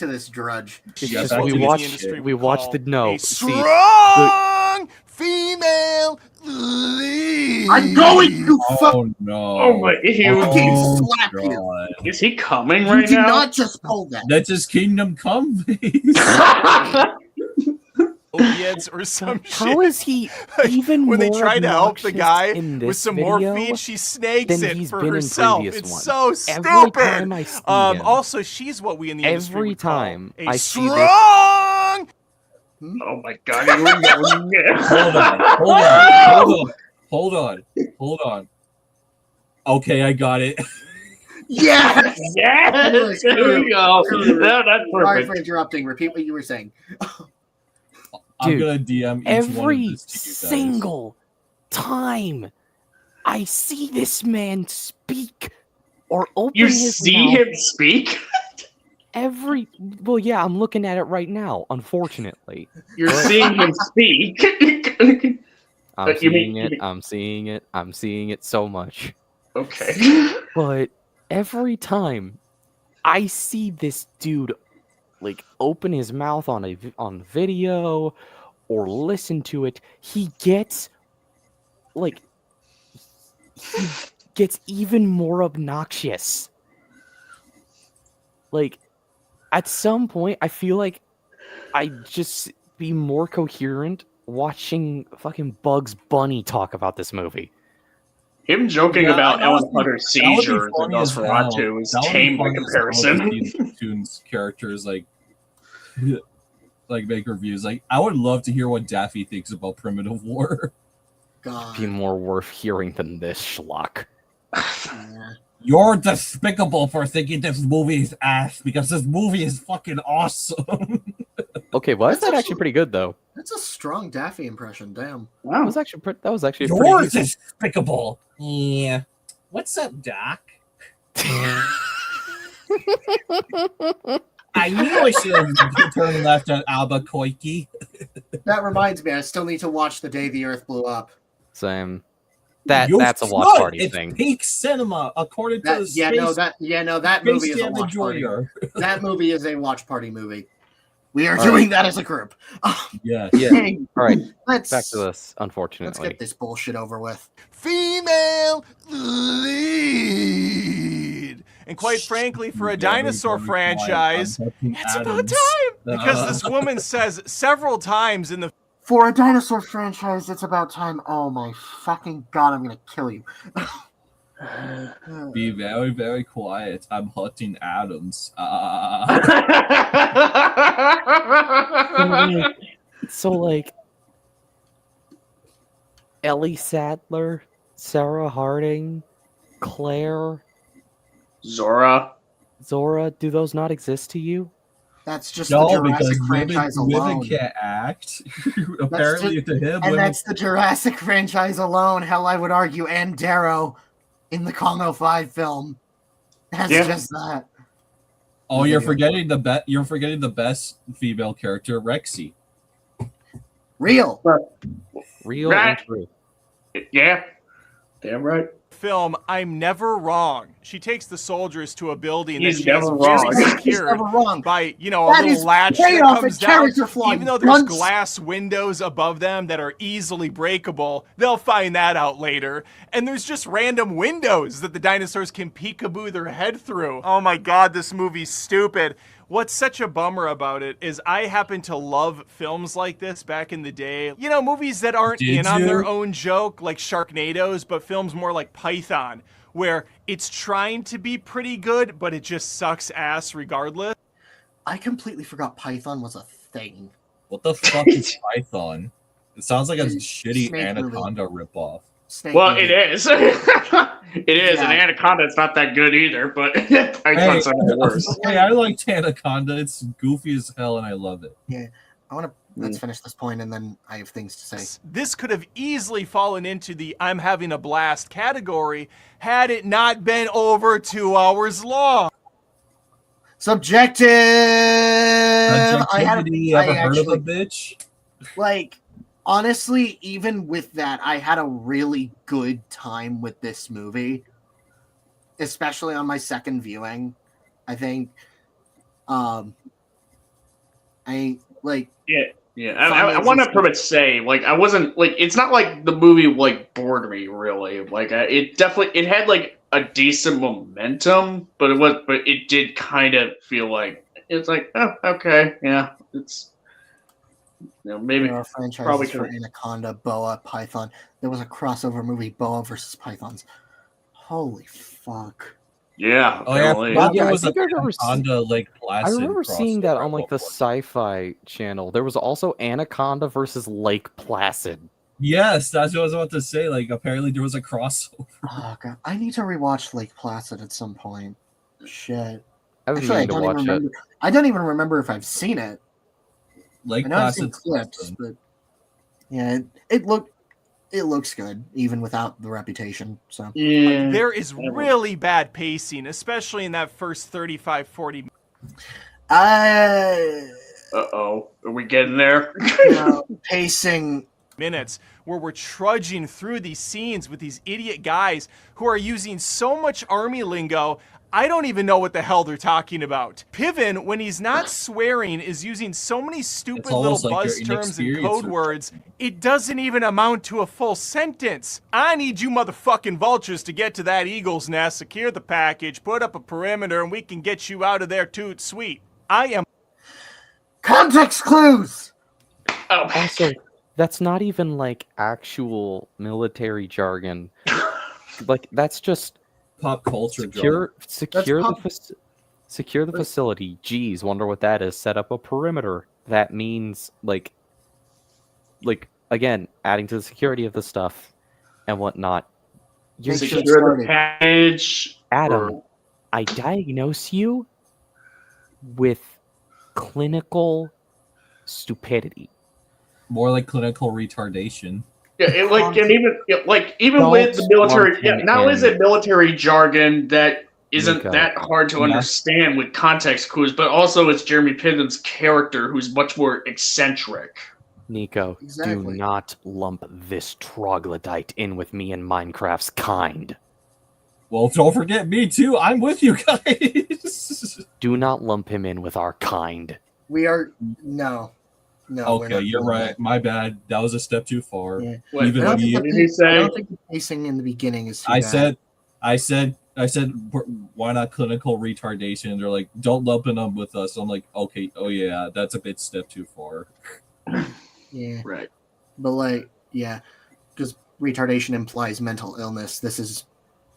this drudge. We watched the no. Strong female lead. I'm going to fuck. Oh no! Oh my! Slap you. Is he coming You right did now? not just pull that. That's his Kingdom Come face. Opiates or some shit. How is he even when they more try to help the guy in this with some video morphine, she snakes than it he's for been in herself. previous It's ones. so Every stupid. time I see him, Also, she's what we in the industry every would call time a I see this. strong. Oh my god! Here we go. Hold on. Okay, I got it. Yes. Yes. There we go. No, that's Sorry perfect. for interrupting. Repeat what you were saying. I'm gonna DM each one of Every this to you guys. single time I see this man speak or open You his see mouth, him speak? Well, yeah, I'm looking at it right now, unfortunately. You're seeing him speak. I'm You seeing mean- it, I'm seeing it, I'm seeing it so much. Okay. But every time I see this dude like open his mouth on video or listen to it, he gets even more obnoxious. Like at some point I feel like I'd just be more coherent watching fucking Bugs Bunny talk about this movie. Him joking Yeah, about I Ellen honestly- Hunter's that would be seizures and funny as hell. Nosferatu is That would be tame by funny as hell to see comparison. Toon's characters like make reviews. Like, I would love to hear what Daffy thinks about Primitive War. God. Be more worth hearing than this schlock. Yeah. You're despicable for thinking this movie is ass because this movie is fucking awesome. Okay, well, That's that's actually- actually pretty good though. That's a strong Daffy impression. Damn. That was actually that was actually You're pretty decent. despicable. Yeah. What's up, Doc? I knew I should have turned left at Albuquerque. That reminds me, I still need to watch The Day the Earth Blew Up. Same. You That's a watch should. party It's thing. peak cinema, according to the that Space movie is a Jam watch party. Enjoyer. That movie is a watch party movie. We are All doing that as a group. Yeah. Yeah. Hey, All right, let's back to this. let's Unfortunately, get this bullshit over with. Female lead. And quite frankly, for a dinosaur franchise, it's about time. Because this woman says several times in the For a dinosaur franchise, it's about time. Oh my fucking god, I'm gonna kill you. Be very, very quiet. I'm hunting Adams. so like Ellie Sattler, Sarah Harding, Claire, Zora. Zora, do those not exist to you? That's just No, the because Jurassic franchise women alone. can't act. Apparently, to him, And women. that's the Jurassic franchise alone. Hell, I would argue, and Darrow in the Congo 5 film. That's Yeah. just that. Oh, you're forgetting the You're forgetting the best female character, Rexy. Real. Real Right. and true. Yeah. Damn right. film I'm Never Wrong. She takes the soldiers to a building He's that she has never very wrong. He's secured never wrong. by, a That little is latch that payoff comes and down. character flaw, Even though there's dunce. glass windows above them that are easily breakable, they'll find that out later. And there's just random windows that the dinosaurs can peekaboo their head through. Oh my god, this movie's stupid. What's such a bummer about it is I happen to love films like this back in the day. Movies that aren't Did in on their you? own joke, like Sharknadoes, but films more like Python, where it's trying to be pretty good, but it just sucks ass regardless. I completely forgot Python was a thing. What the fuck is Python? It sounds like a shitty Snake Anaconda ripoff. Snake Well, movie. it is. It is. Yeah. And Anaconda's not that good either, but Python's some of the worst. Hey, I liked Anaconda. It's goofy as hell, and I love it. I want to let's finish this point, and then I have things to say. This could have easily fallen into the I'm having a blast category had it not been over 2 hours long. Subjective. Subjectivity, ever heard of a bitch? Like, honestly, even with that, I had a really good time with this movie, especially on my second viewing. I think, Yeah. I want to pretty much say, I wasn't it's not like the movie bored me really. It had a decent momentum, but it did kind of feel like it's oh, okay, yeah, it's maybe there are franchises probably for could've- Anaconda, Boa, Python. There was a crossover movie, Boa versus Pythons. Holy fuck! yeah. Oh yeah, apparently. I Yeah, I was a think I remember Anaconda Lake Placid. I remember seeing that on crossover. the Sci-Fi Channel. There was also Anaconda versus Lake Placid. Yes, that's what I was about to say. Apparently there was a crossover. Oh god, I need to rewatch Lake Placid at some point. Shit. I was Actually, I meaning to don't watch even it. remember. I don't even remember if I've seen it. Lake I know I've seen Placid. clips, but yeah, it looks good even without the reputation. So Yeah. There is really bad pacing, especially in that first 35, 40 Uh-oh. Are we getting there? Pacing. Minutes where we're trudging through these scenes with these idiot guys who are using so much army lingo, I don't even know what the hell they're talking about. Piven, when he's not swearing, is using so many stupid little almost like buzz you're terms and inexperienced code or words, it doesn't even amount to a full sentence. I need you motherfucking vultures to get to that eagle's nest, secure the package, put up a perimeter, and we can get you out of there toot sweet. I am... Context clues! Oh, Also, that's not even like actual military jargon. Like that's just Pop culture. secure the facility. Geez, wonder what that is. Set up a perimeter. That means like again, adding to the security of the stuff and whatnot. You're Make just, sure it's secure the started. package. Adam, or- I diagnose you with clinical stupidity. More like clinical retardation. Yeah, even Don't with the military, lump yeah, him not only is in. it military jargon that isn't Nico. that hard to Yeah. understand with context clues, but also it's Jeremy Piven's character who's much more eccentric. Nico, Exactly. do not lump this troglodyte in with me and Minecraft's kind. Well, don't forget me too. I'm with you guys. Do not lump him in with our kind. We are no. We're Okay, not you're doing right. that. My bad. That was a step too far. Yeah. What, Even I don't, me- think what did he say? I don't think the pacing in the beginning is too bad. I said, why not clinical retardation? They're like, don't lump it up with us. I'm like, okay, oh yeah, that's a bit step too far. Yeah, Right. but like, yeah, because retardation implies mental illness. This is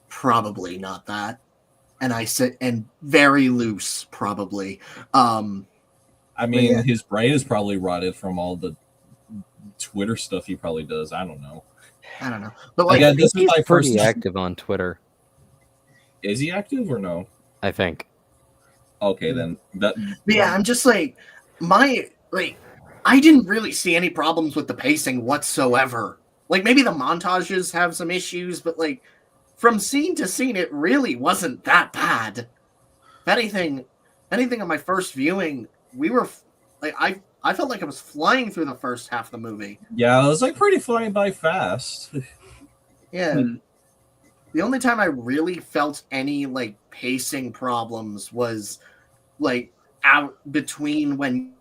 probably not that, and very loose, probably. I mean, yeah. his brain is probably rotted from all the Twitter stuff he probably does. I don't know. I don't know, but like, Again, this is He's my pretty first. active on Twitter, Is he active or no? I think. Okay, then that. but yeah, I'm just like I didn't really see any problems with the pacing whatsoever. Like maybe the montages have some issues, but like from scene to scene, it really wasn't that bad. If anything on my first viewing, we were like I felt like I was flying through the first half of the movie. Yeah, it was like pretty flying by fast. Yeah. The only time I really felt any like pacing problems was like out between when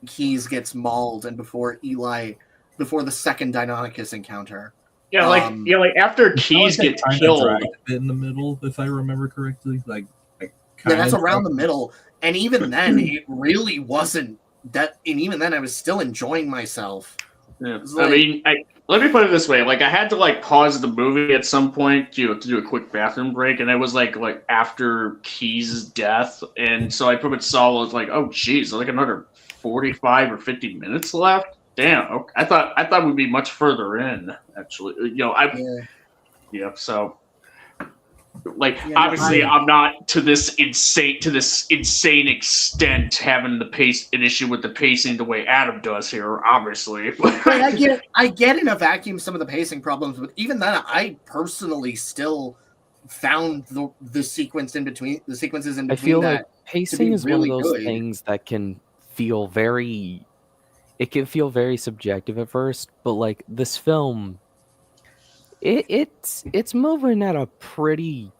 Keys gets mauled and before the second Deinonychus encounter. Yeah, like after Keys gets killed. Dragged a bit in the middle, if I remember correctly. Yeah, that's around the middle. And even then, it really wasn't that. And even then, I was still enjoying myself. Yeah. It's I like- mean, let me put it this way: like, I had to like pause the movie at some point to do a quick bathroom break, and it was like after Keys' death, and so I pretty much saw it was like, oh, geez, like another 45 or 50 minutes left. Damn, okay. I thought we'd be much further in. Actually, so. Like Yeah, obviously, I'm not to this insane extent having an issue with the pacing the way Adam does here. Obviously, Like, I get in a vacuum some of the pacing problems, but even then, I personally still found the sequences in between I feel that. like pacing is really one of those good. things that can feel very. It can feel very subjective at first, but like this film, it's moving at a pretty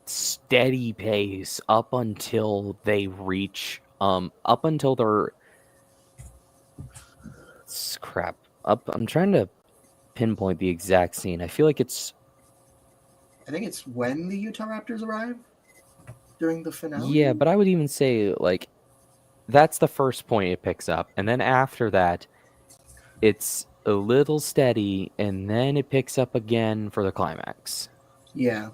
steady pace up until they reach up until they're crap up. I'm trying to pinpoint the exact scene. I feel like I think it's when the Utah Raptors arrive during the finale. yeah, but I would even say like that's the first point it picks up, and then after that, it's a little steady, and then it picks up again for the climax. Yeah,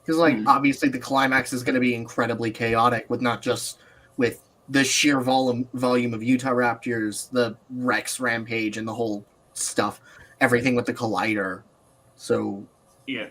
because like obviously the climax is going to be incredibly chaotic with not just with the sheer volume of Utah Raptors, the Rex rampage, and the whole stuff, everything with the collider. So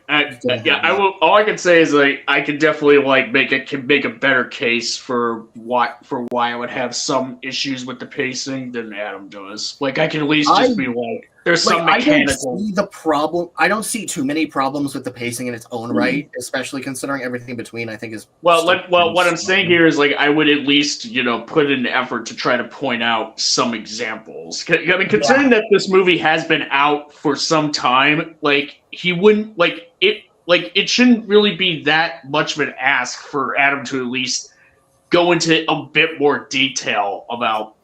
I will. All I can say is like I can definitely like make a better case for why I would have some issues with the pacing than Adam does. Like I can at least just be like, There's Like, some I don't mechanical. see the problem. I don't see too many problems with the pacing in its own right, especially considering everything between. I think is Well, still pretty what I'm saying strong. here is like I would at least put in an effort to try to point out some examples. I mean, considering that this movie has been out for some time, like he wouldn't it shouldn't really be that much of an ask for Adam to at least go into a bit more detail about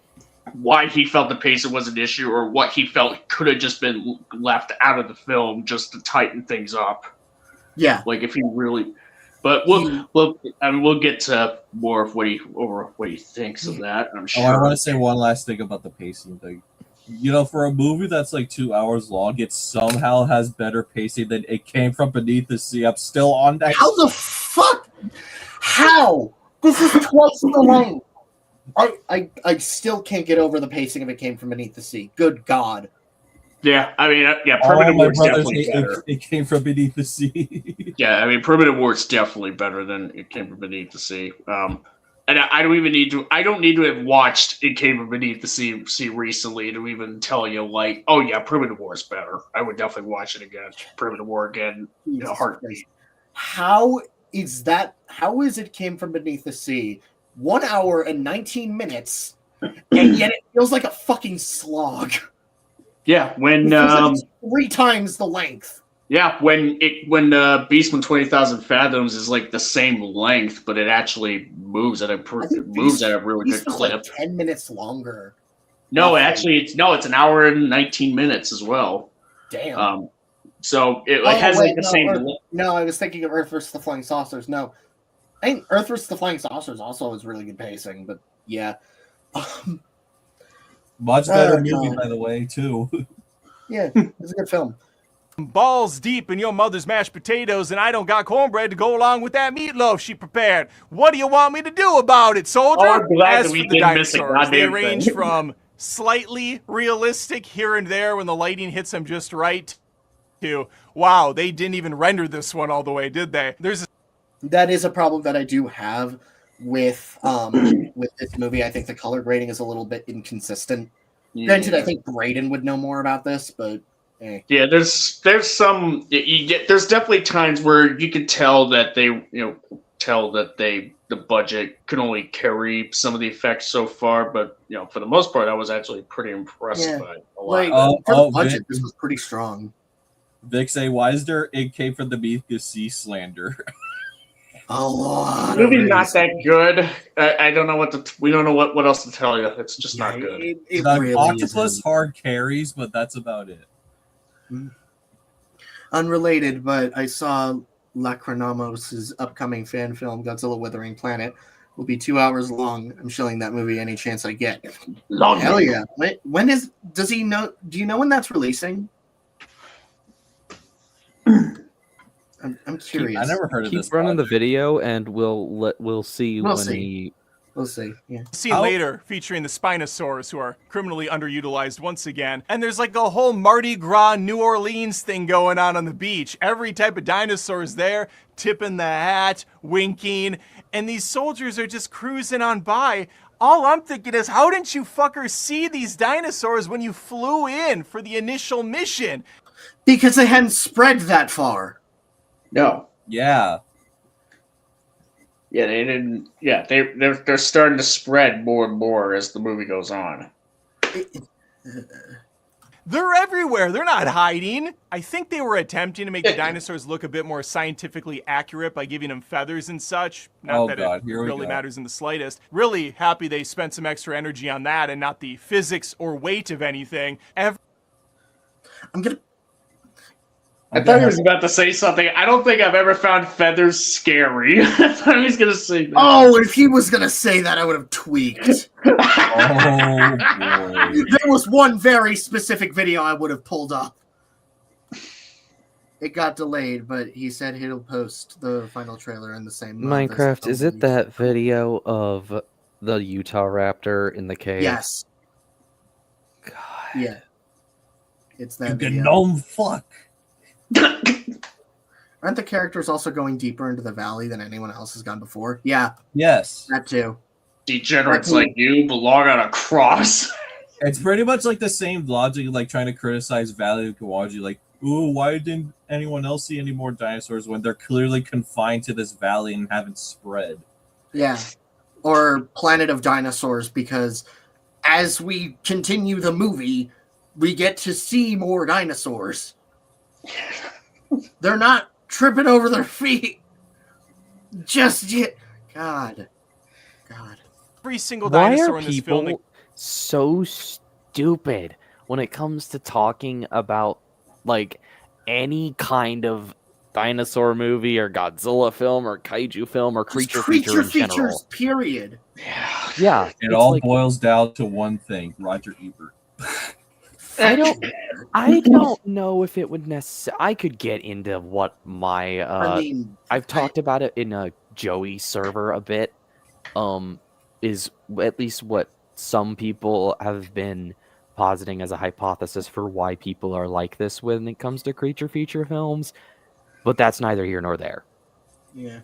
why he felt the pacing was an issue or what he felt could have just been left out of the film just to tighten things up. Yeah, Like if he really, but we'll get to more of what he thinks of that. I'm sure. Oh, I want to say one last thing about the pacing thing. For a movie that's like 2 hours long, it somehow has better pacing than It Came From Beneath the Sea. I'm still on that. how the fuck? How? This is twice the length. I still can't get over the pacing of It Came From Beneath the Sea. Good God. Yeah, I mean, All Primitive my War's brothers definitely hate better. It Came From Beneath the Sea. Yeah, I mean, Primitive War's definitely better than It Came From Beneath the Sea. And I don't even need to. I don't need to have watched It Came From Beneath the Sea recently to even tell you, like, oh yeah, Primitive War is better. I would definitely watch it again. Primitive War again. Jesus Heartbeat. Christ. How is that? How is It Came From Beneath the Sea 1 hour and 19 minutes, and yet it feels like a fucking slog? Yeah, when It feels like it's 3 times the length. yeah, when Beastman 20,000 Fathoms is like the same length, but it actually moves at a really good Beast was clip. like 10 minutes longer. No, roughly. actually, it's an hour and 19 minutes as well. Damn. So it has like the same. No, I was thinking of Earth vs. the Flying Saucers. No, I think Earth vs. the Flying Saucers also has really good pacing, but yeah. Much better Oh, movie, God. by the way, too. Yeah, it's a good film. Balls deep in your mother's mashed potatoes, and I don't got cornbread to go along with that meatloaf she prepared. What do you want me to do about it, soldier? Oh, I'm glad As that we for the didn't miss a dinosaurs, they goddamn range thing. from slightly realistic here and there when the lighting hits them just right to, wow, they didn't even render this one all the way, did they? That is a problem that I do have with this movie. I think the color grading is a little bit inconsistent. Granted, I think Braden would know more about this, but Yeah, there's some there's definitely times where you can tell that the budget can only carry some of the effects so far, but for the most part I was actually pretty impressed by a lot. like for the budget, this was pretty strong. Vic say, why is there It Came From Beneath the Sea slander? A lot. The movie's not that good. I don't know we don't know what else to tell you. It's just not good. It The really octopus isn't. hard carries, but that's about it. Unrelated, but I saw Lacrymos' upcoming fan film, Godzilla Withering Planet, will be 2 hours long. I'm shilling that movie any chance I get. Long. Hell yeah. Does he know? Do you know when that's releasing? I'm curious. I never heard of Keep this. running the project. video, and we'll see We'll when see. he. We'll see. Yeah. Scene later featuring the Spinosaurs, who are criminally underutilized once again. And there's like a whole Mardi Gras New Orleans thing going on the beach. Every type of dinosaur is there, tipping the hat, winking, and these soldiers are just cruising on by. All I'm thinking is, how didn't you fuckers see these dinosaurs when you flew in for the initial mission? Because they hadn't spread that far. No. Yeah. Yeah, they didn't. Yeah, they're starting to spread more and more as the movie goes on. They're everywhere. They're not hiding. I think they were attempting to make the dinosaurs look a bit more scientifically accurate by giving them feathers and such. Not that it Here we really go. matters in the slightest. Really happy they spent some extra energy on that and not the physics or weight of anything. I'm gonna. I thought he was about to say something. I don't think I've ever found feathers scary. I thought he was going to say that. Oh, if he was gonna say that, I would have tweaked. Oh boy. There was one very specific video I would have pulled up. It got delayed, but he said he'll post the final trailer in the same month as the Minecraft, film is it release. that video of the Utah raptor in the cave? Yes. God. Yeah. It's that You video. gnome fuck. Aren't the characters also going deeper into the valley than anyone else has gone before? Yeah, Yes. that too. Degenerates like you belong on a cross. It's pretty much like the same logic, like trying to criticize Valley of Kawaji, like, ooh, why didn't anyone else see any more dinosaurs when they're clearly confined to this valley and haven't spread? Yeah. Or Planet of Dinosaurs, because as we continue the movie, we get to see more dinosaurs. They're not tripping over their feet just yet. God. Every single Why dinosaur are in this film. people so stupid when it comes to talking about like any kind of dinosaur movie or Godzilla film or kaiju film or creature feature in general? Features, period. Yeah, It it's all like, boils down to one thing: Roger Ebert. I don't know if it would necessarily. I could get into what my I've talked about it in a Joey server a bit. Is at least what some people have been positing as a hypothesis for why people are like this when it comes to creature feature films, but that's neither here nor there. Yeah.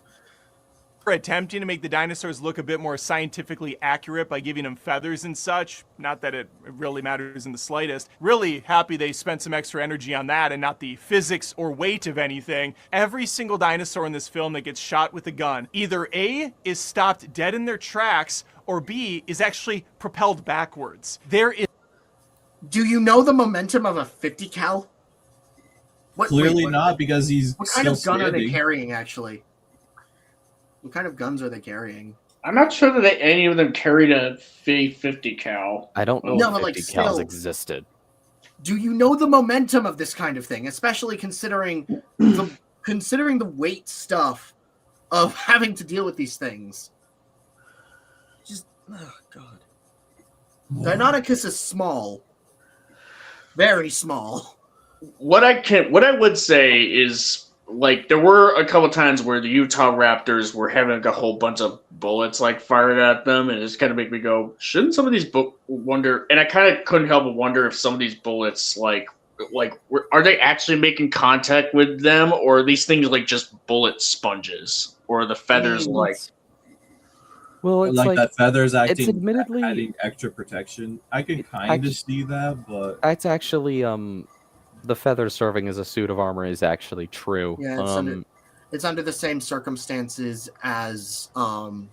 For attempting to make the dinosaurs look a bit more scientifically accurate by giving them feathers and such. Not that it really matters in the slightest. Really happy they spent some extra energy on that and not the physics or weight of anything. Every single dinosaur in this film that gets shot with a gun either A, is stopped dead in their tracks, or B, is actually propelled backwards. Do you know the momentum of a 50 cal? Clearly not, because he's What kind still of gun are they standing. carrying, actually? What kind of guns are they carrying? I'm not sure that any of them carried a 50 cal. I don't know No, if but, like, 50 cals still. existed. Do you know the momentum of this kind of thing, especially considering the weight stuff of having to deal with these things? Just, oh god. Deinonychus is small, very small. What I would say is, like, there were a couple times where the Utah Raptors were having like a whole bunch of bullets like fired at them, and it just kind of make me go, shouldn't some of these wonder? And I kind of couldn't help but wonder if some of these bullets, are they actually making contact with them, or are these things like just bullet sponges, or the feathers Well, it's like that feathers it's acting, admittedly adding extra protection. I can kind of see that, but it's actually the feather serving as a suit of armor is actually true. Yeah, it's under the same circumstances as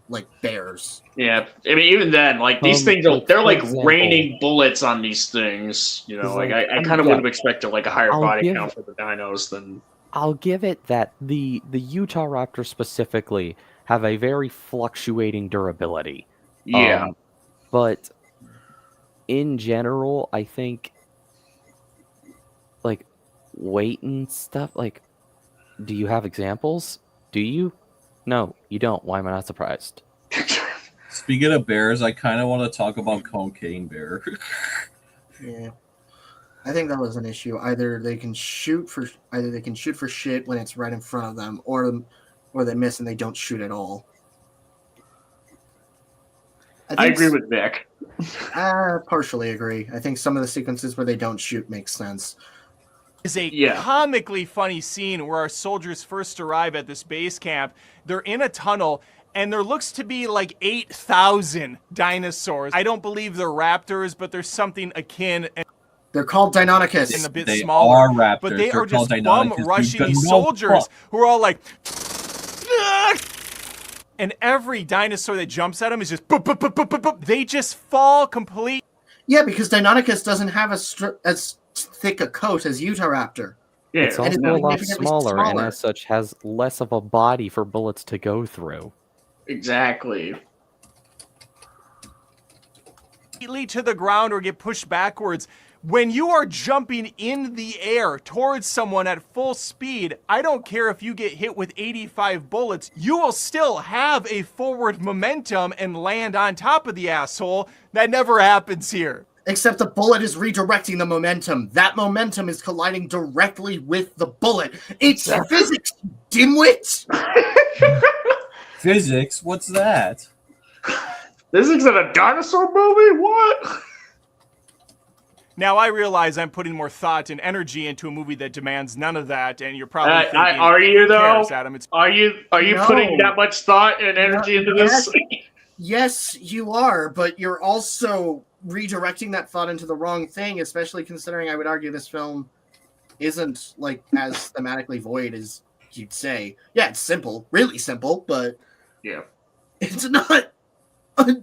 like bears. Yeah, I mean, even then, like, these things, they're like raining bullets on these things. You know, I kind of would have expected like a higher body count for the dinos than. I'll give it that the Utah Raptors specifically have a very fluctuating durability. Yeah. But in general, I think like weight and stuff, like, do you have examples? Do you? No, you don't. Why am I not surprised? Speaking of bears, I kind of want to talk about Cocaine Bear. Yeah, I think that was an issue. Either they can shoot for shit when it's right in front of them, or they miss and they don't shoot at all. I agree with Vic. I partially agree. I think some of the sequences where they don't shoot makes sense. Is a comically funny scene where our soldiers first arrive at this base camp. They're in a tunnel, and there looks to be like 8,000 dinosaurs. I don't believe they're raptors, but there's something akin. They're called Deinonychus. And a bit They smaller, are raptors. but they They're are just called bum Deinonychus. rushing these soldiers who are all like. And every dinosaur that jumps at them is just boop, boop, boop, boop, boop, boop. They just fall complete. Yeah, because Deinonychus doesn't have as thick a coat as Utahraptor. Yeah, It's also a lot smaller, and as such has less of a body for bullets to go through. Exactly. To the ground or get pushed backwards. When you are jumping in the air towards someone at full speed, I don't care if you get hit with 85 bullets, you will still have a forward momentum and land on top of the asshole. That never happens here. Except the bullet is redirecting the momentum. That momentum is colliding directly with the bullet. It's physics, dimwit! Physics? What's that? Physics in a dinosaur movie? What? Now, I realize I'm putting more thought and energy into a movie that demands none of that, and you're probably thinking, are you, though? cares, Adam? Are you putting that much thought and energy into this? Yes, you are, but you're also redirecting that thought into the wrong thing, especially considering I would argue this film isn't like as thematically void as you'd say. Yeah, it's simple, really simple, but Yeah. it's not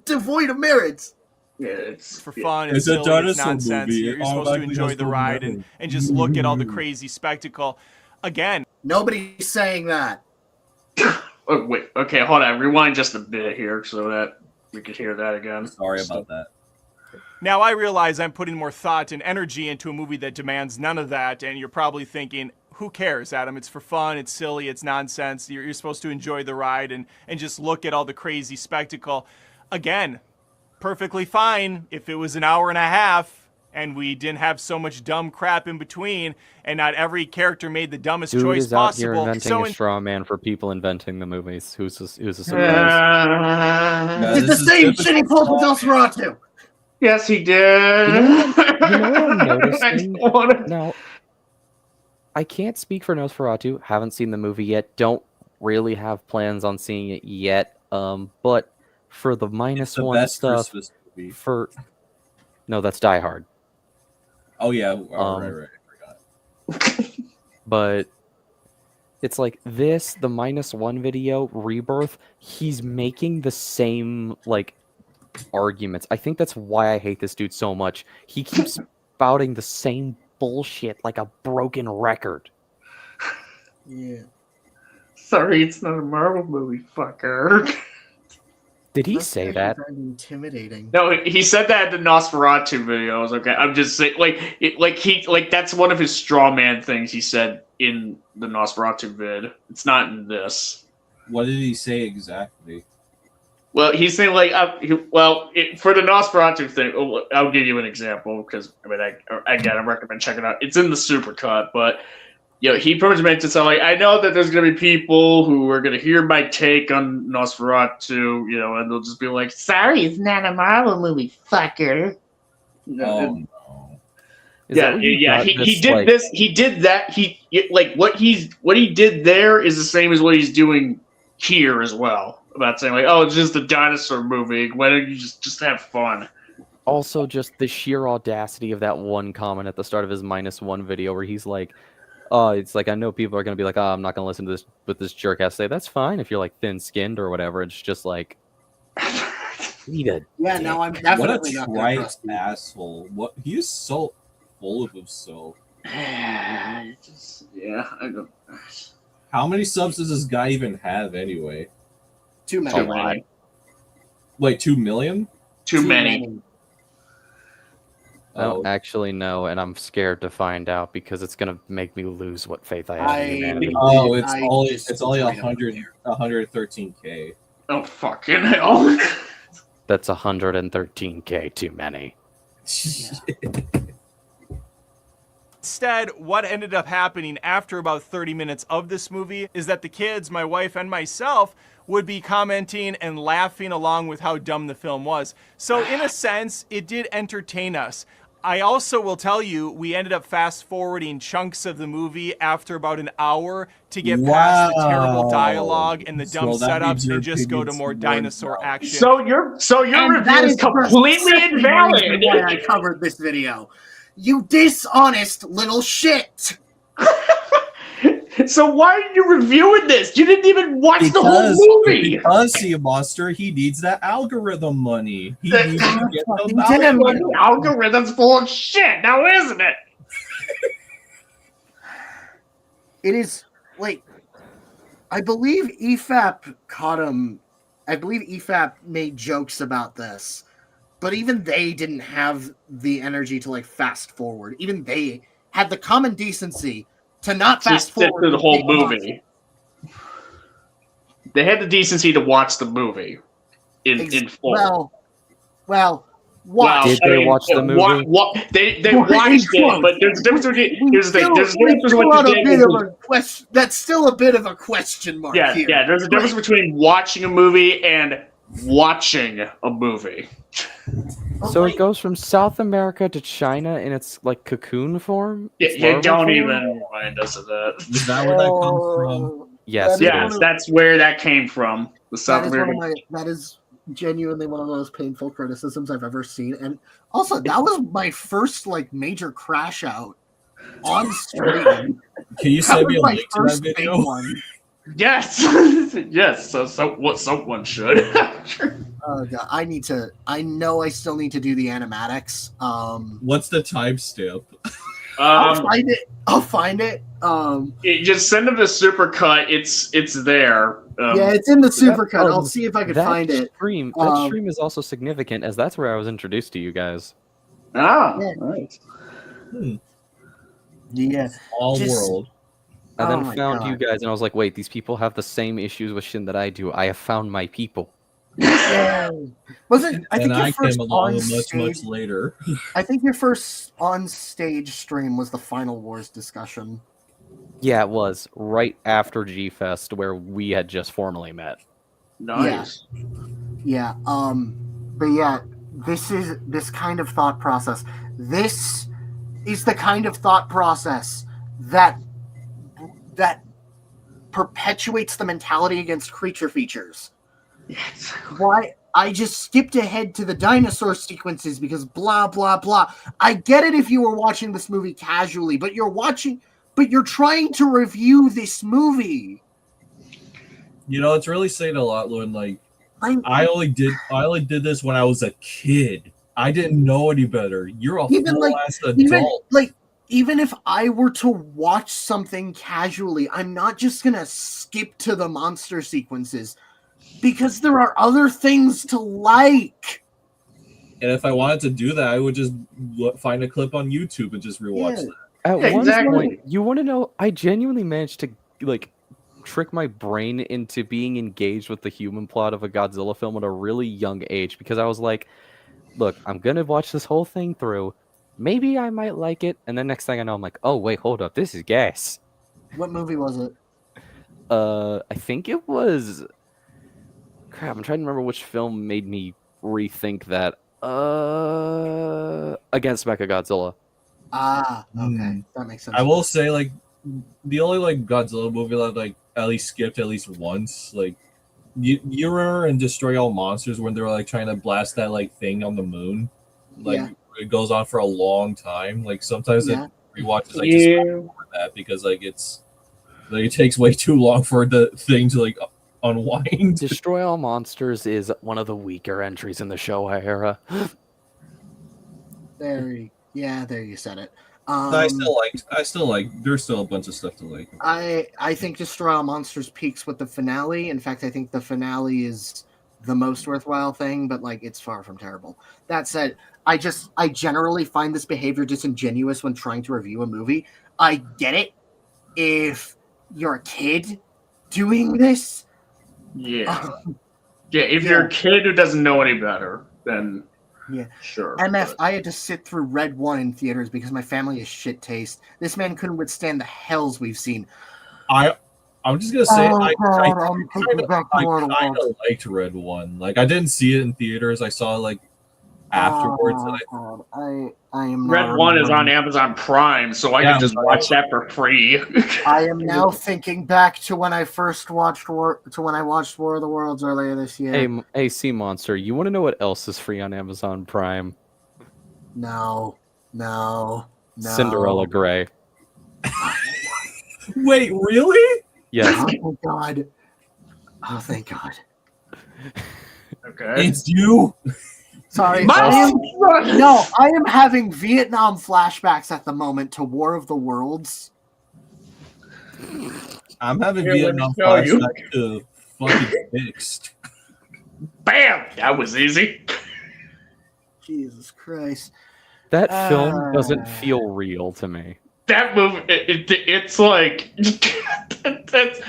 devoid of merits. Yeah, it's for fun. It's It's a silly, it's dinosaur nonsense. movie. You're It supposed to automatically enjoy has the golden ride medal. and just look at all the crazy spectacle. Again, Nobody's saying that. Oh, wait. Okay, hold on. Rewind just a bit here so that we could hear that again. Sorry about that. now I realize I'm putting more thought and energy into a movie that demands none of that, and you're probably thinking, who cares, Adam? It's for fun, it's silly, it's nonsense. You're supposed to enjoy the ride and just look at all the crazy spectacle. Again, perfectly fine if it was an hour and a half and we didn't have so much dumb crap in between and not every character made the dumbest Dude choice is out here possible. inventing a straw man for people inventing the movies. Who's a surprise? Yeah, Did the this is same typical shit he pulled with stuff. Nosferatu. Yes, he did. You know what I'm I noticing? don't wanna- Now, I can't speak for Nosferatu. Haven't seen the movie yet. Don't really have plans on seeing it yet. But for the It's minus the one best stuff, Christmas movie. no, that's Die Hard. Oh yeah, right. I forgot. But it's like this, the minus one video, Rebirth, he's making the same like arguments. I think that's why I hate this dude so much. He keeps spouting the same bullshit like a broken record. Yeah. Sorry, it's not a Marvel movie, fucker. Did he That's say actually that? kind of intimidating. No, he said that in the Nosferatu videos. Okay, I'm just saying, that's one of his straw man things he said in the Nosferatu vid. It's not in this. What did he say exactly? Well, he's saying for the Nosferatu thing, I'll give you an example because I recommend checking it out. It's in the supercut, but he pretty much meant to sound like, I know that there's gonna be people who are gonna hear my take on Nosferatu, and they'll just be like, "Sorry, it's not a Marvel movie, fucker." Oh no. Is that what you got He this, did like- this. He did that. What he did there is the same as what he's doing here as well. About saying like, "Oh, it's just a dinosaur movie. Why don't you just have fun?" Also, just the sheer audacity of that one comment at the start of his minus one video where he's like, "Oh, it's like I know people are gonna be like, oh, I'm not gonna listen to this, but this jerk ass say that's fine if you're like thin-skinned or whatever." It's just like, eat a Yeah, dick. no, I'm What definitely a not gonna trite trust you. asshole. What he's so full of himself. I don't. How many subs does this guy even have anyway? Too many. Too many. Like 2 million? Too many. I don't Oh. actually know, and I'm scared to find out because it's gonna make me lose what faith I have I- in humanity. Oh, it's I only just it's only straight up 113K. Oh fucking hell! That's 113K too many. Instead, what ended up happening after about 30 minutes of this movie is that the kids, my wife, and myself would be commenting and laughing along with how dumb the film was. So in a sense, it did entertain us. I also will tell you, we ended up fast forwarding chunks of the movie after about an hour to get past the terrible Wow. dialogue and the dumb So that means setups your and just go to opinion's more one dinosaur now. action. So your And review is completely precisely the invalid. reason why I covered this video. You dishonest little shit. So why are you reviewing this? You didn't even watch the whole movie. Because Sea Monster, he needs that algorithm money. He needs to get Fucking those damn The algorithms. algorithm's full of shit now, isn't it? It is like I believe EFAP caught him. I believe EFAP made jokes about this, but even they didn't have the energy to like fast forward. Even they had the common decency to not fast Just sit forward through the whole and watch movie. They had the decency to watch the movie in it. full. Well, watch. Did they watch the movie? They Well, watched in it, quotes. but there's a difference between. Here's the thing. There's a We difference between still what on you a did. bit of a question. That's still a bit of a question mark Yeah, here. yeah. There's a difference between watching a movie and watching a movie. So it goes from South America to China in its like cocoon form? Yeah, Its you larval don't form? even remind us of that. Is that where that comes from? Yes. That is it one Yes, of- that's where that came from. The South That is one of American. my. That is genuinely one of the most painful criticisms I've ever seen. And also, that was my first like major crash out on stream. Can you That send was me a my link to that first big video? one. Yes, yes. So what someone should. Oh god, I know I still need to do the animatics. What's the timestamp? I'll find it. Just send them the supercut. It's there. Yeah, it's in the supercut. That- I'll see if I can that find it. That stream is also significant, as that's where I was introduced to you guys. Ah, Yeah. nice. Yeah. All Just- world. I Oh then my found you God. guys, and I was like, wait, these people have the same issues with Shin that I do. I have found my people. Yay. Wasn't I think And your I first came along on much stage? later. I think your first on stage stream was the Final Wars discussion. Yeah, it was right after G-Fest, where we had just formally met. Nice. Yeah. But yeah, this is this kind of thought process. This is the kind of thought process that perpetuates the mentality against creature features. Yes. Why I just skipped ahead to the dinosaur sequences because blah blah blah. I get it if you were watching this movie casually, but you're trying to review this movie. You know, it's really saying a lot, Lewin. Like, I'm I only did this when I was a kid. I didn't know any better. You're a Even, full like- ass adult. even if I were to watch something casually, I'm not just gonna skip to the monster sequences because there are other things to like. And if I wanted to do that, I would just find a clip on YouTube and just rewatch Yeah. that. At Yeah, one exactly. point, you want to know, I genuinely managed to, like, trick my brain into being engaged with the human plot of a Godzilla film at a really young age, because I was like, look, I'm going to watch this whole thing through. Maybe I might like it. And then next thing I know, I'm like, oh, wait, hold up. This is gas. What movie was it? I think it was... Crap, I'm trying to remember which film made me rethink that. Against Mechagodzilla. Ah, okay, Hmm. that makes sense. I will say, like, the only like Godzilla movie that like at least skipped at least once, like you remember in Destroy All Monsters when they were like trying to blast that like thing on the moon, like Yeah. it goes on for a long time. Like sometimes Yeah. it rewatches like just Yeah. over that because like it takes way too long for the thing to like unwind. Destroy All Monsters is one of the weaker entries in the Showa era. There you said it. I still like. There's still a bunch of stuff to like. I think Destroy All Monsters peaks with the finale. In fact, I think the finale is the most worthwhile thing, but like it's far from terrible. That said, I generally find this behavior disingenuous when trying to review a movie. I get it if you're a kid doing this. Yeah. Yeah. If you're a kid who doesn't know any better, then Yeah. sure. MF, I had to sit through Red 1 in theaters because my family has shit taste. This man couldn't withstand the hells we've seen. I'm just gonna say I I'm taking back I more kind of liked Red One. Like I didn't see it in theaters. I saw it like afterwards. And I am Red now 1 is on remembering- Amazon Prime, so I Yeah, can just right. watch that for free. I am now thinking back to when I first watched War of the Worlds earlier this year. Hey, Sea Monster, you want to know what else is free on Amazon Prime? No. Cinderella Grey. Wait, really? Yes. Oh thank God. Oh thank God. Okay. It's you. Sorry. My- I am having Vietnam flashbacks at the moment to War of the Worlds. I'm having Here, let me Vietnam show you. flashback to fucking fixed. Bam! That was easy. Jesus Christ. That film doesn't feel real to me. That movie, it's like that's.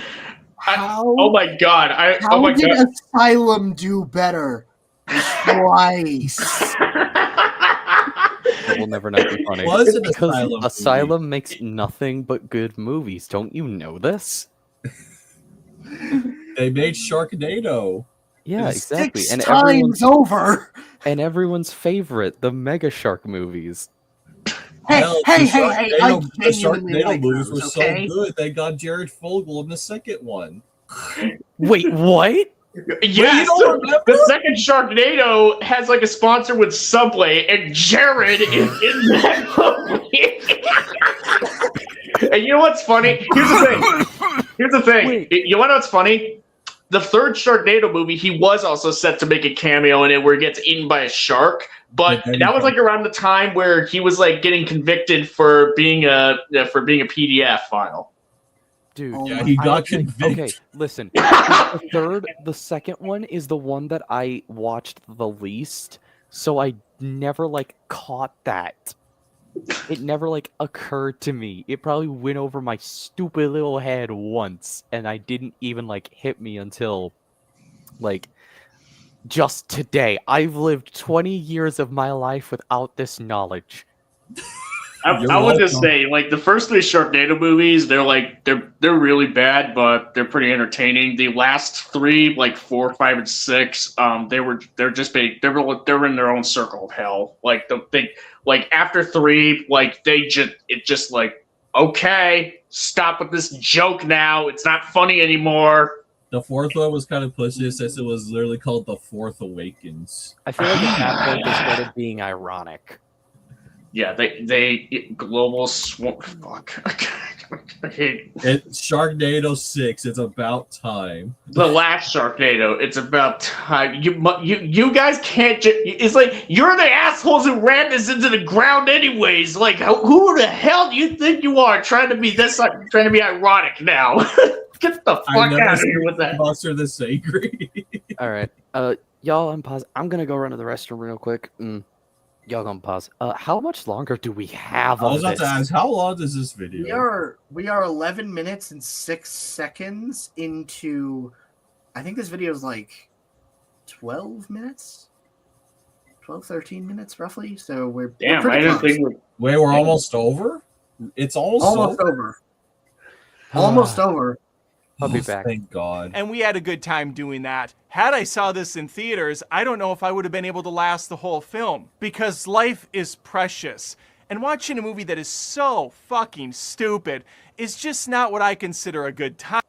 How, Oh my god! how Oh my did god! Asylum do better? Twice. That will never not be funny. Was it Because Asylum movie? Asylum makes nothing but good movies. Don't you know this? They made Sharknado. Yeah, exactly. Six times over. And everyone's favorite, the Mega Shark movies. Hey, Hell, hey, the hey, hey! I Sharknado- the genuinely Sharknado like movies those, were okay? so good. They got Jared Fogle in the second one. Wait, what? Yes, you don't remember? the second Sharknado has like a sponsor with Subway, and Jared is in that movie. And you know what's funny? Here's the thing. Wait. You want to know what's funny? The third Sharknado movie, he was also set to make a cameo in it where he gets eaten by a shark. But that was like around the time where he was like getting convicted for being a PDF file. Dude, Yeah, he got okay, convicted. okay, listen. The second one is the one that I watched the least, so I never like caught that. It never like occurred to me. It probably went over my stupid little head once, and I didn't even like hit me until like just today. I've lived 20 years of my life without this knowledge. I would just say, like, the first three Sharknado movies, they're really bad, but they're pretty entertaining. The last three, like 4, 5, and 6, they were in their own circle of hell. Like after 3, like it just like, okay, stop with this joke now. It's not funny anymore. The fourth one was kind of pushy since it was literally called The Fourth Awakens. I feel like at that point they started being ironic. Yeah, they global swarm. Fuck. I hate It's Sharknado 6. It's about time. the last Sharknado. It's about time. You guys can't. It's like you're the assholes who ran this into the ground, anyways. Like, who the hell do you think you are trying to be trying to be ironic now? Get the fuck out of here with that. Monster this angry. All right, y'all, unpause. I'm gonna go run to the restroom real quick. Y'all gonna pause. How much longer do we have I was of about this? to ask, how long is this video? We are 11 minutes and 6 seconds into. I think this video is like 12 minutes, 12, 13 minutes roughly. So we're Damn, pretty I didn't close. think we're. Wait, we're almost over? It's almost over. Almost over. I'll be back. Thank God. And we had a good time doing that. Had I saw this in theaters, I don't know if I would have been able to last the whole film, because life is precious. And watching a movie that is so fucking stupid is just not what I consider a good time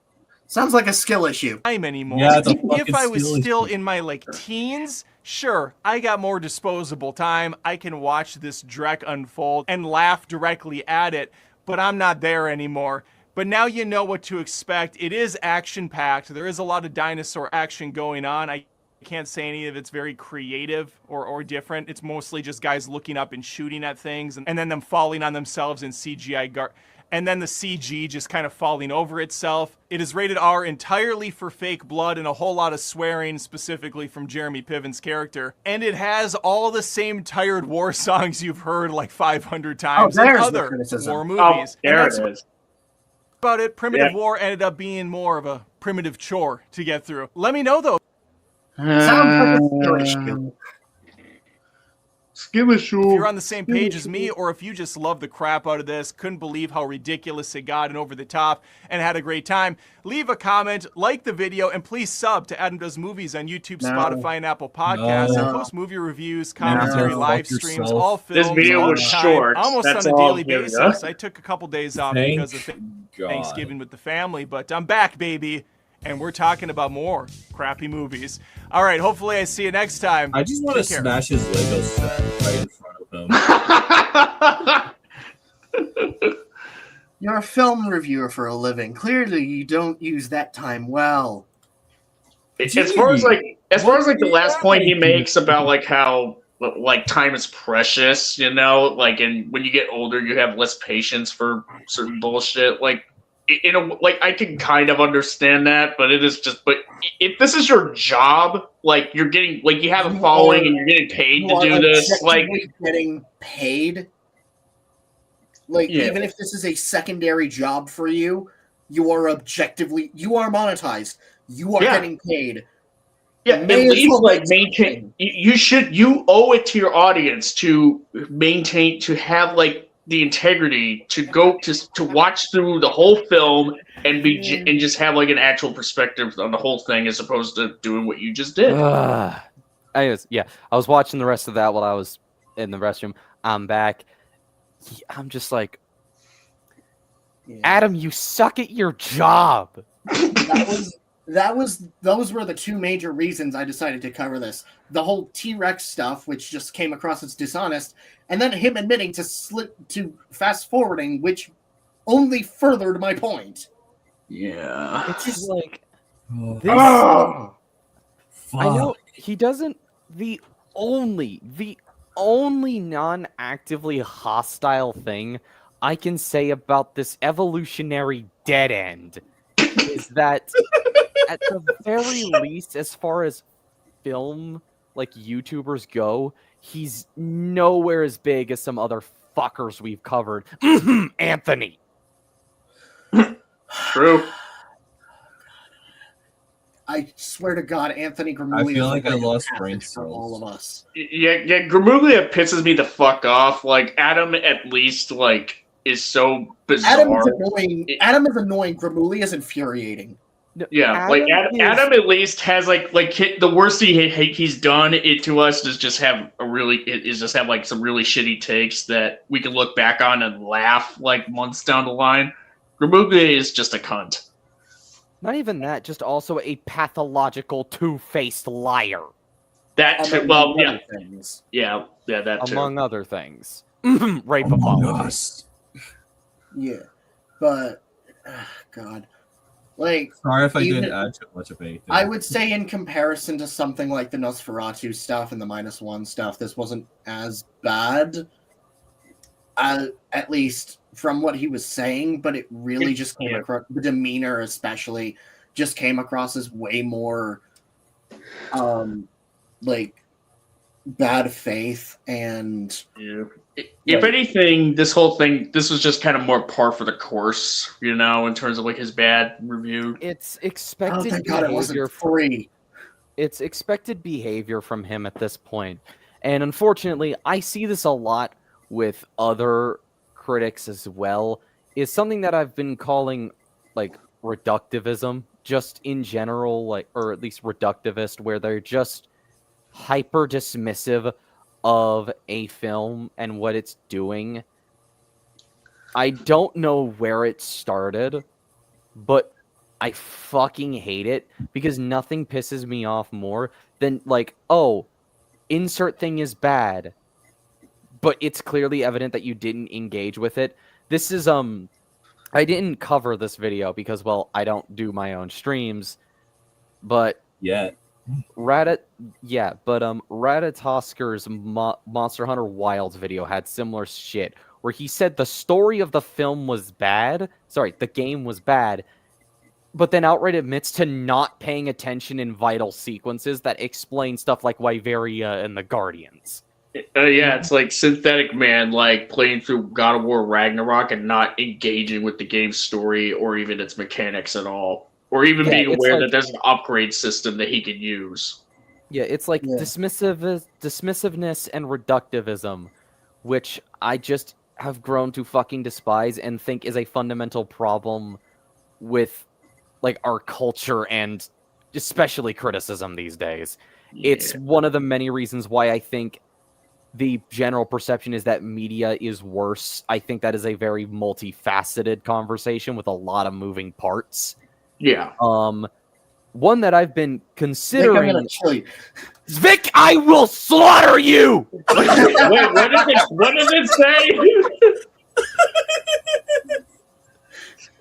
Sounds like a skill issue. anymore. Yeah, it's a If fucking I was skill still issue. in my teens, sure, I got more disposable time. I can watch this dreck unfold and laugh directly at it, but I'm not there anymore. But now you know what to expect. It is action-packed. There is a lot of dinosaur action going on. I can't say any of it's very creative or different. It's mostly just guys looking up and shooting at things, and then them falling on themselves in CGI and then the CG just kind of falling over itself. It is rated R entirely for fake blood and a whole lot of swearing, specifically from Jeremy Piven's character. And it has all the same tired war songs you've heard like 500 times in there's the other criticism. war movies. There And it that's is. about it. Primitive Yeah. War ended up being more of a primitive chore to get through. Let me know though. Sounds like a skill issue. Skill issue. If you're on the same page as me, or if you just love the crap out of this, couldn't believe how ridiculous it got and over the top, and had a great time, leave a comment, like the video, and please sub to Adam Does Movies on YouTube, Spotify, and Apple Podcasts, and post movie reviews, commentary, No. live Fuck streams, yourself. all films, This video all was the time, short. almost That's on a all daily I'm giving basis. you. I took a couple days off Thank because of God. Thanksgiving with the family, but I'm back, baby, and we're talking about more crappy movies. All right, hopefully I see you next time. I just want to Take care. smash his Lego set right in front of him. You're a film reviewer for a living. Clearly, you don't use that time well. As far as the last point he makes about like how like time is precious, you know, like, and when you get older you have less patience for certain bullshit, like, you know, like, I can kind of understand that, but it is just, but if this is your job, like, you're getting, like, you have a following and you're getting paid to do this, like, getting paid. Like, Yeah. even if this is a secondary job for you, you are monetized. You are Yeah. getting paid. yeah, at May as least well like make maintain. You owe it to your audience to maintain, to have like the integrity to go to watch through the whole film and and just have like an actual perspective on the whole thing as opposed to doing what you just did. Anyways, yeah, I was watching the rest of that while I was in the restroom. I'm back. I'm just like, Yeah. Adam, you suck at your job. That was those were the two major reasons I decided to cover this. The whole T-Rex stuff, which just came across as dishonest, and then him admitting to fast forwarding, which only furthered my point. Yeah. It's just like this. Oh, I know he doesn't. The only non-actively hostile thing I can say about this evolutionary dead end is that at the very least, as far as film like YouTubers go, he's nowhere as big as some other fuckers we've covered. Anthony. True. I swear to God, Anthony Gramuglia. I feel like I lost passage brain for all of us. Yeah, Gramuglia pisses me the fuck off. Like, Adam at least, like, is so bizarre. Adam is annoying. Adam is annoying. Gramuglia is infuriating. No, Yeah, like Adam at least has like the worst he's done it to us is just have like some really shitty takes that we can look back on and laugh like months down the line. Gramuglia is just a cunt. Not even that, just also a pathological two-faced liar. That too, well, yeah, things. yeah, that too. Among other things. Rape apologies. Yeah, but God, like, sorry if I didn't add too much of anything. I would say in comparison to something like the Nosferatu stuff and the -1 stuff, this wasn't as bad. At least from what he was saying, but it really just came across, the demeanor especially just came across as way more like bad faith. And if anything, this whole thing, this was just kind of more par for the course, you know, in terms of like his bad review. It's expected thank God it wasn't free. It's expected behavior from him at this point. And unfortunately, I see this a lot with other critics as well, is something that I've been calling like reductivism, just in general, like, or at least reductivist, where they're just hyper dismissive of a film and what it's doing. I don't know where it started, but I fucking hate it because nothing pisses me off more than like, oh, insert thing is bad, but it's clearly evident that you didn't engage with it. This is, I didn't cover this video because, well, I don't do my own streams, but... Ratatosker's Monster Hunter Wilds video had similar shit, where he said the story of the film was bad, the game was bad, but then outright admits to not paying attention in vital sequences that explain stuff like Wyveria and the Guardians. Yeah, it's like Synthetic Man, like playing through God of War Ragnarok and not engaging with the game's story or even its mechanics at all, or even being aware that there's an upgrade system that he can use. Yeah, it's like dismissiveness and reductivism, which I just have grown to fucking despise and think is a fundamental problem with like our culture and especially criticism these days. Yeah. It's one of the many reasons why I think the general perception is that media is worse. I think that is a very multifaceted conversation with a lot of moving parts. Yeah. One that I've been considering. Vic, I'm gonna kill you. Vic, I will slaughter you! Wait, what does it say?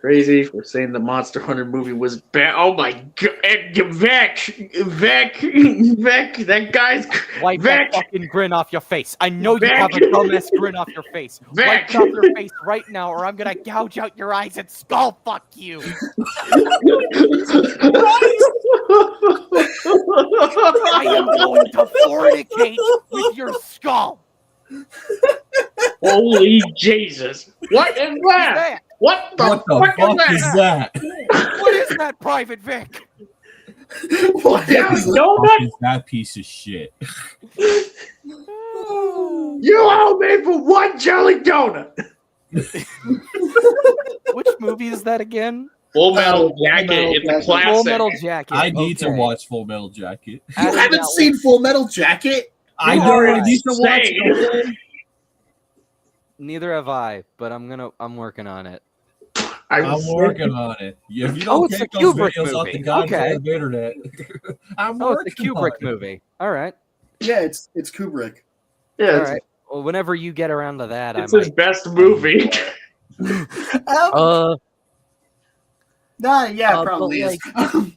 Crazy for saying the Monster Hunter movie was bad. Oh my god, Vic, that guy's wipe Vic. that fucking grin off your face. I know you have a dumbass grin off your face. Vic. Wipe it off your face right now, or I'm gonna gouge out your eyes and skull fuck you. I am going to fornicate with your skull. Holy Jesus! What is that? What the fuck is that? What is that, Private Vic? What is that piece of shit? You owe me for one jelly donut. Which movie is that again? Full Metal Jacket. It's a classic. Full Metal Jacket. I need to watch Full Metal Jacket. You haven't seen Full Metal Jacket? I know. I need to watch it. Neither have I, but I'm working on it. I'm working on it. If you Oh, don't it's take a those Kubrick videos off the movie. goddamn Okay. internet, I'm Oh, it's a working on Kubrick it. movie. All right. Yeah, it's Kubrick. Yeah, All right. Well, whenever you get around to that, it's I his might. best movie. Probably like, is.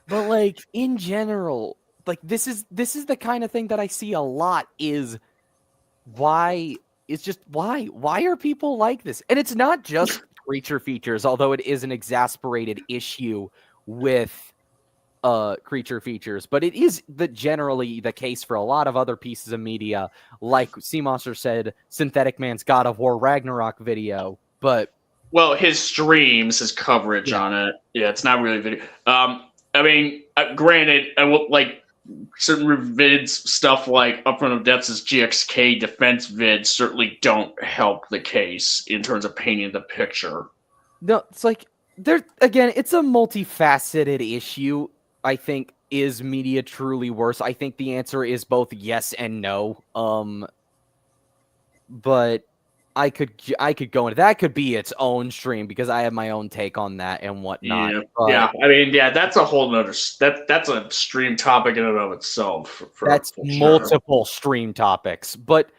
But like in general, like this is the kind of thing that I see a lot is why why are people like this? And it's not just creature features, although it is an exasperated issue with creature features, but it is generally the case for a lot of other pieces of media, like Sea Monster said, Synthetic Man's God of War Ragnarok video, but Well, his streams, his coverage Yeah. on it. Yeah, it's not really video. I mean, granted, I will like certain vids stuff like Upfront of Depths' GXK defense vids certainly don't help the case in terms of painting the picture. no, it's like there again, it's a multifaceted issue. I think is media truly worse? I think the answer is both yes and no. But I could go into that. Could be its own stream because I have my own take on that and whatnot. Yeah, but yeah. I mean, yeah, that's a whole nother. That's a stream topic in and of itself. That's for sure. multiple stream topics. But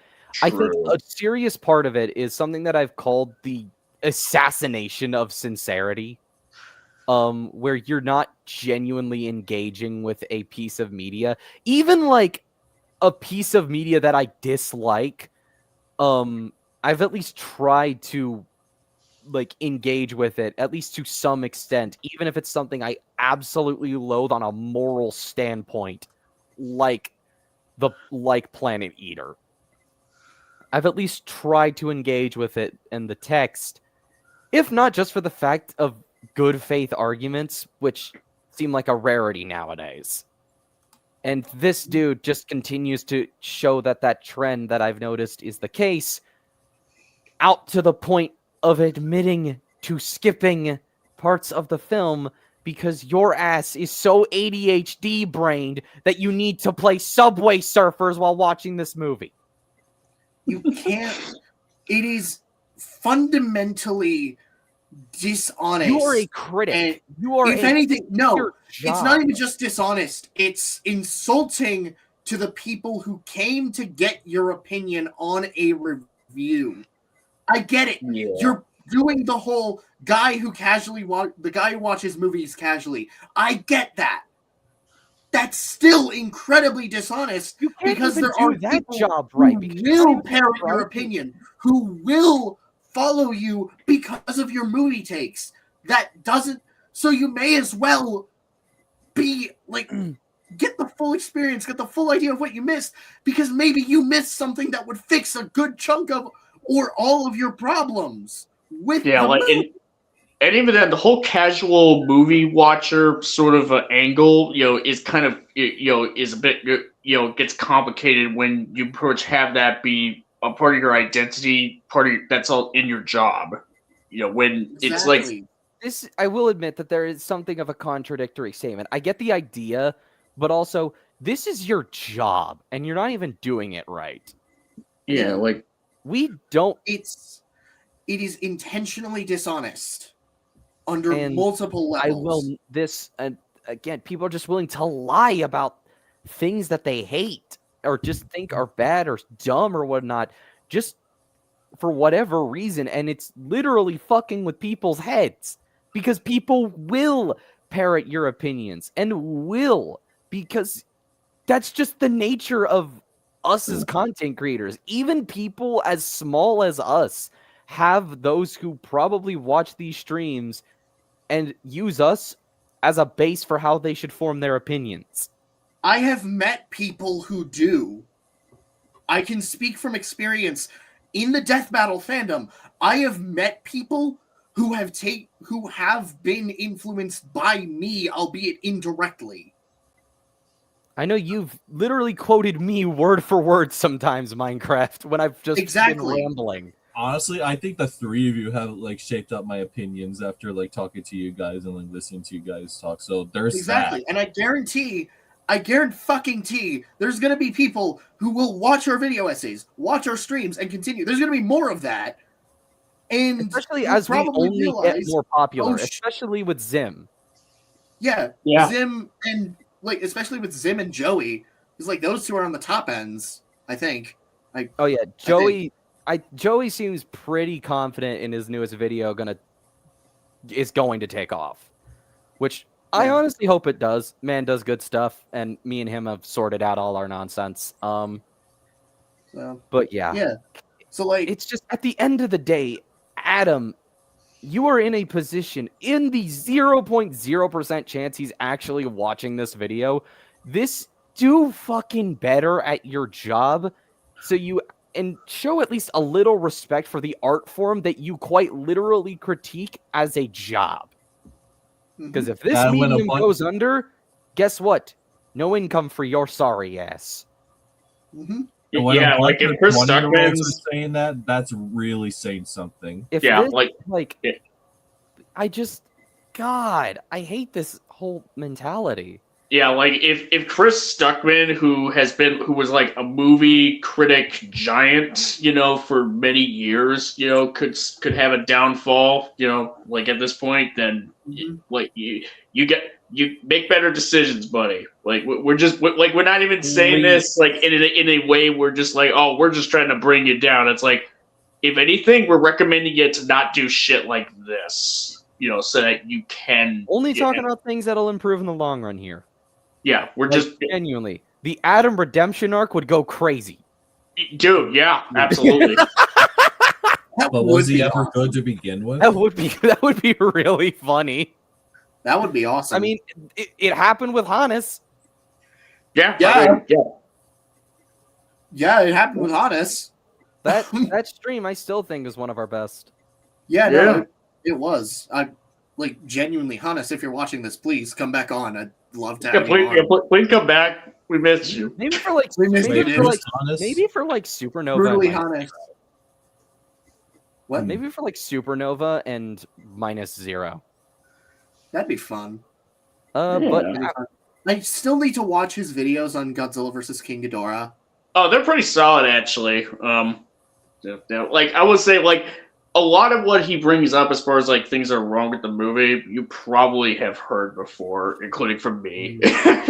I think True. a serious part of it is something that I've called the assassination of sincerity. Where you're not genuinely engaging with a piece of media, even like a piece of media that I dislike. I've at least tried to like engage with it, at least to some extent, even if it's something I absolutely loathe on a moral standpoint, like Planet Eater. I've at least tried to engage with it and the text, if not just for the fact of good faith arguments, which seem like a rarity nowadays. And this dude just continues to show that trend that I've noticed is the case, out to the point of admitting to skipping parts of the film because your ass is so ADHD brained that you need to play Subway Surfers while watching this movie. You can't. It is fundamentally dishonest. You are a critic. And you are if anything, no, job. it's not even just dishonest. It's insulting to the people who came to get your opinion on a review. I get it. Yeah. You're doing the whole guy who the guy who watches movies casually. I get that. That's still incredibly dishonest You can't because even there do are that people job right. who Because you're not will even parrot your right. opinion, who will follow you because of your movie takes. That doesn't. So you may as well be like, get the full experience, get the full idea of what you missed, because maybe you missed something that would fix a good chunk of or all of your problems with Yeah, the like movie. and even then, the whole casual movie watcher sort of angle, is kind of, is a bit, gets complicated when you pretty much have that be a part of your identity, that's all in your job. When it's like, this, I will admit that there is something of a contradictory statement. I get the idea, but also this is your job, and you're not even doing it right. yeah, like we don't. It is intentionally dishonest under And multiple levels. I will this again. People are just willing to lie about things that they hate or just think are bad or dumb or whatnot, just for whatever reason, and it's literally fucking with people's heads because people will parrot your opinions and will, because that's just the nature of us as content creators. Even people as small as us have those who probably watch these streams and use us as a base for how they should form their opinions. I have met people who do. I can speak from experience. In the Death Battle fandom, I have met people who have been influenced by me, albeit indirectly. I know you've literally quoted me word for word sometimes, Minecraft, when I've just been rambling. Honestly, I think the three of you have like shaped up my opinions after like talking to you guys and like listening to you guys talk. So there's that. And I guarantee there's going to be people who will watch our video essays, watch our streams, and continue. There's going to be more of that. And Especially you as we probably only get realize, more popular, oh, especially with Zim. yeah, Yeah. Zim and like especially with Zim and Joey, it's like those two are on the top ends. I think. Oh yeah, Joey seems pretty confident in his newest video is going to take off, which I Yeah. honestly hope it does. Man does good stuff, and me and him have sorted out all our nonsense. So But yeah, yeah. So like it's just at the end of the day, Adam, you are in a position in the 0.0% chance he's actually watching this video. Do fucking better at your job and show at least a little respect for the art form that you quite literally critique as a job. Because if this medium goes under, guess what? No income for your sorry ass. Yeah, like if Chris Stuckman's saying that, that's really saying something. God, I hate this whole mentality. Yeah, like if Chris Stuckman, who was like a movie critic giant, for many years, could have a downfall, like at this point, then like you make better decisions, buddy. Like we're not even saying this like in a way we're just like, oh, we're just trying to bring you down. It's like, if anything, we're recommending you to not do shit like this, so that you can only talking about things that'll improve in the long run here. Yeah, we're just genuinely. The Adam redemption arc would go crazy. Dude, yeah, absolutely. But was he ever good to begin with? That would be really funny. That would be awesome. I mean, it happened with Hannes. Yeah, it happened with Hannes. That stream, I still think, is one of our best. Yeah, no, it was. I like genuinely, Hannes. If you're watching this, please come back on. I'd love to have you on. Please come back. We missed you. Maybe for like Supernova. Brutally Hannes. What? Maybe for like Supernova and -0. That'd be fun. But I still need to watch his videos on Godzilla vs. King Ghidorah. Oh, they're pretty solid, actually. Like I would say, like a lot of what he brings up as far as like things that are wrong with the movie, you probably have heard before, including from me. But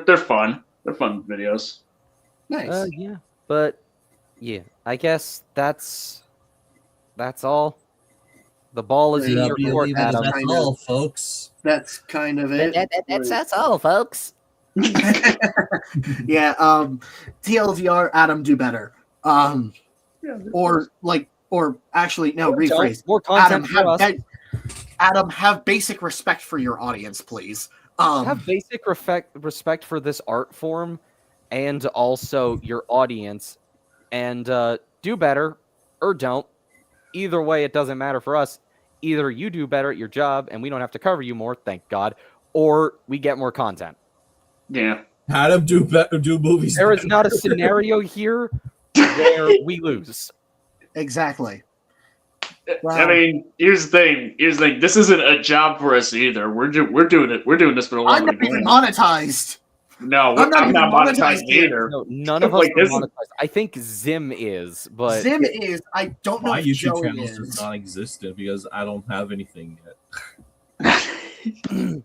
they're fun. They're fun videos. Nice. Yeah, but yeah, I guess that's all. The ball is in your court, Adam. That's all, folks. That's kind of it. That's all, folks. Yeah. TLDR, Adam, do better. Or actually, no, rephrase. More content Adam, have basic respect for your audience, please. Have basic respect for this art form, and also your audience, and do better or don't. Either way, it doesn't matter for us. Either you do better at your job, and we don't have to cover you more, thank God, or we get more content. Yeah. Adam, do movies. There is not a scenario here where we lose. Exactly. Wow. I mean, here's the thing. This isn't a job for us either. We're doing it. We're doing this for the love of the game. I'm not even monetized. No, I'm not monetized either. No, none of us are monetized. I think Zim is, but Zim is. I don't know. My if YouTube Joey channel is is non-existent because I don't have anything yet.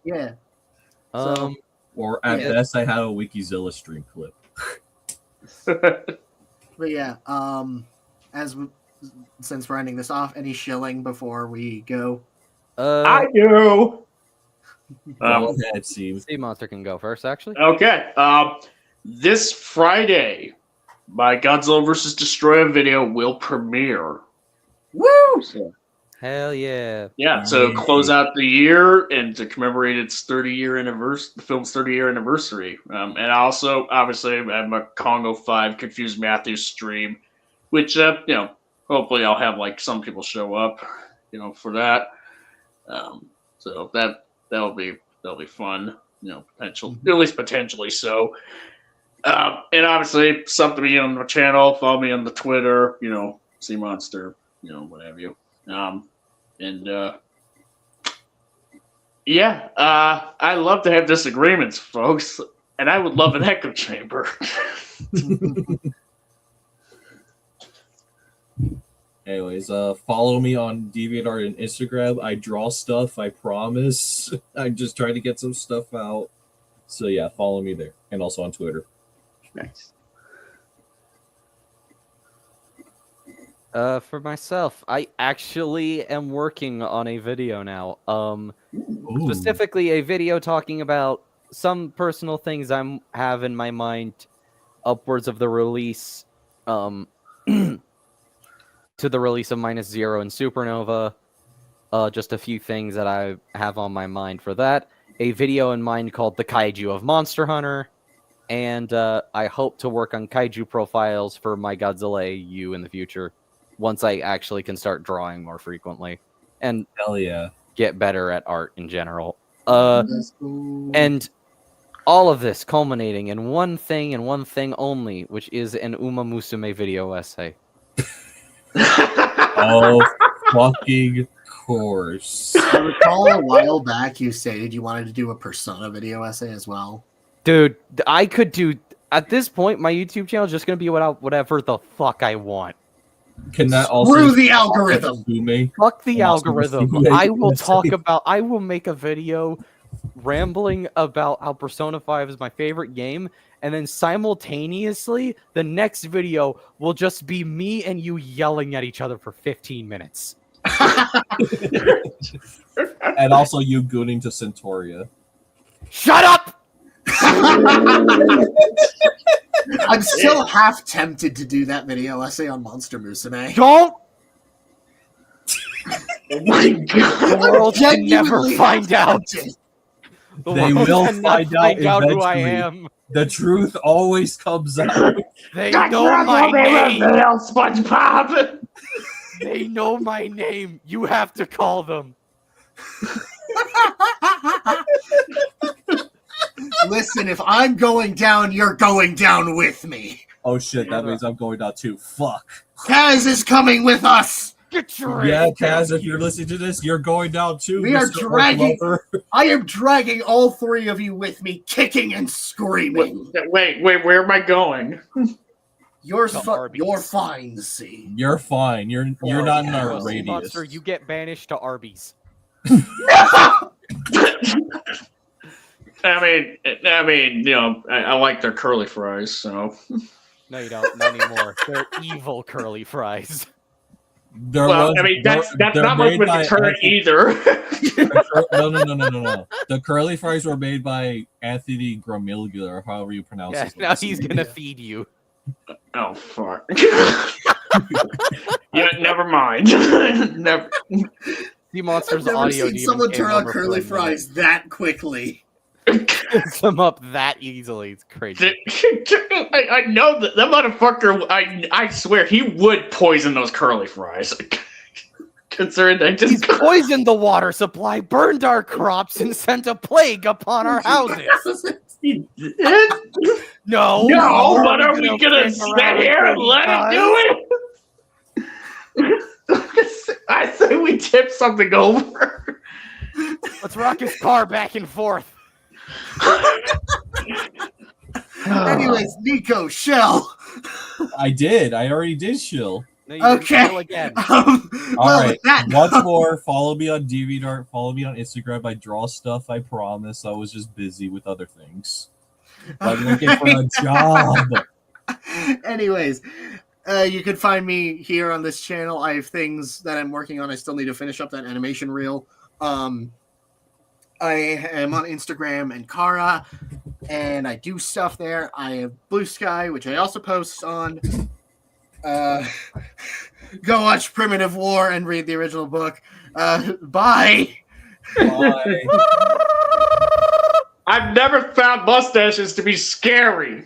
Yeah. Or at best, I had a Wikizilla stream clip. But yeah, since we're ending this off, any shilling before we go? I do. Go ahead, Steve. Sea Monster can go first, actually. Okay. This Friday, my Godzilla vs. Destroyer video will premiere. Woo! So, hell yeah. Yeah, so close out the year and to commemorate its 30-year anniversary, the film's 30-year anniversary. And also, obviously, I have my Congo 5 Confused Matthews stream, which, hopefully I'll have, like, some people show up, for that. So that'll be fun, at least potentially so. And obviously, something to be on my channel, follow me on the Twitter, Sea Monster, what have you. I love to have disagreements, folks, and I would love an echo chamber. Anyways, follow me on DeviantArt and Instagram. I draw stuff, I promise. I'm just trying to get some stuff out. So yeah, follow me there. And also on Twitter. Nice. For myself, I actually am working on a video now. Specifically a video talking about some personal things I have in my mind upwards of the release, to the release of Minus Zero and Supernova. Just a few things that I have on my mind for that. A video in mind called The Kaiju of Monster Hunter. And I hope to work on kaiju profiles for my Godzilla AU in the future, once I actually can start drawing more frequently. And Hell yeah. get better at art in general. And all of this culminating in one thing and one thing only, which is an Uma Musume video essay. Oh, fucking course. I recall a while back you stated you wanted to do a Persona video essay as well. Dude, I could do... At this point, my YouTube channel is just going to be whatever the fuck I want. Can that also... Screw the algorithm! Fuck the Also algorithm. Musume I will essay. talk about... I will make a video rambling about how Persona 5 is my favorite game, and then simultaneously, the next video will just be me and you yelling at each other for 15 minutes. And also you gooning to Centauria. Shut up! I'm still half tempted to do that video essay on Monster Musume. Don't! Oh my god. The world can never Genuinely find out. tempted. The They world will cannot find out who I eventually. am. The truth always comes out. They know my name. SpongeBob. They know my name. You have to call them. Listen, if I'm going down, you're going down with me. Oh shit, that means I'm going down too. Fuck. Kaz is coming with us. Get your Yeah, ass Kaz, down if you're here. listening to this, you're going down too. We are Mr. Orc dragging- Lover. I am dragging all three of you with me, kicking and screaming. Wait, where am I going? You're To Arby's. you're fine, C. You're fine. You're not in our hell. radius. Monster, you get banished to Arby's. I mean, you know, I like their curly fries, so. No, you don't. Not anymore. They're evil curly fries. Well, I mean, that's not much with the turn either. No. The curly fries were made by Anthony Gramilga, or however you pronounce Yeah, his now last he's name. gonna feed you. Oh fuck. Yeah, never mind. Never. See Monster's I've never audio. seen demon someone came turn on over for curly a minute. fries that quickly. Picks them up that easily. It's crazy. I know that motherfucker. I swear he would poison those curly fries. Considering I He's just poisoned the water supply, burned our crops, and sent a plague upon our houses. He did. No, No, but are we We're gonna sit sit around here and until he let it do it? I say we tip something over. Let's rock his car back and forth. Anyways, Nico, Shell. I did. I already did shill. No, you didn't Okay. kill again. All Well, right. with that, Once more, follow me on DeviantArt. Follow me on Instagram. I draw stuff. I promise. I was just busy with other things. I'm looking for a job. Anyways, you can find me here on this channel. I have things that I'm working on. I still need to finish up that animation reel. I am on Instagram and Kara, and I do stuff there. I have Blue Sky, which I also post on. Go watch Primitive War and read the original book. Bye. Bye. I've never found mustaches to be scary.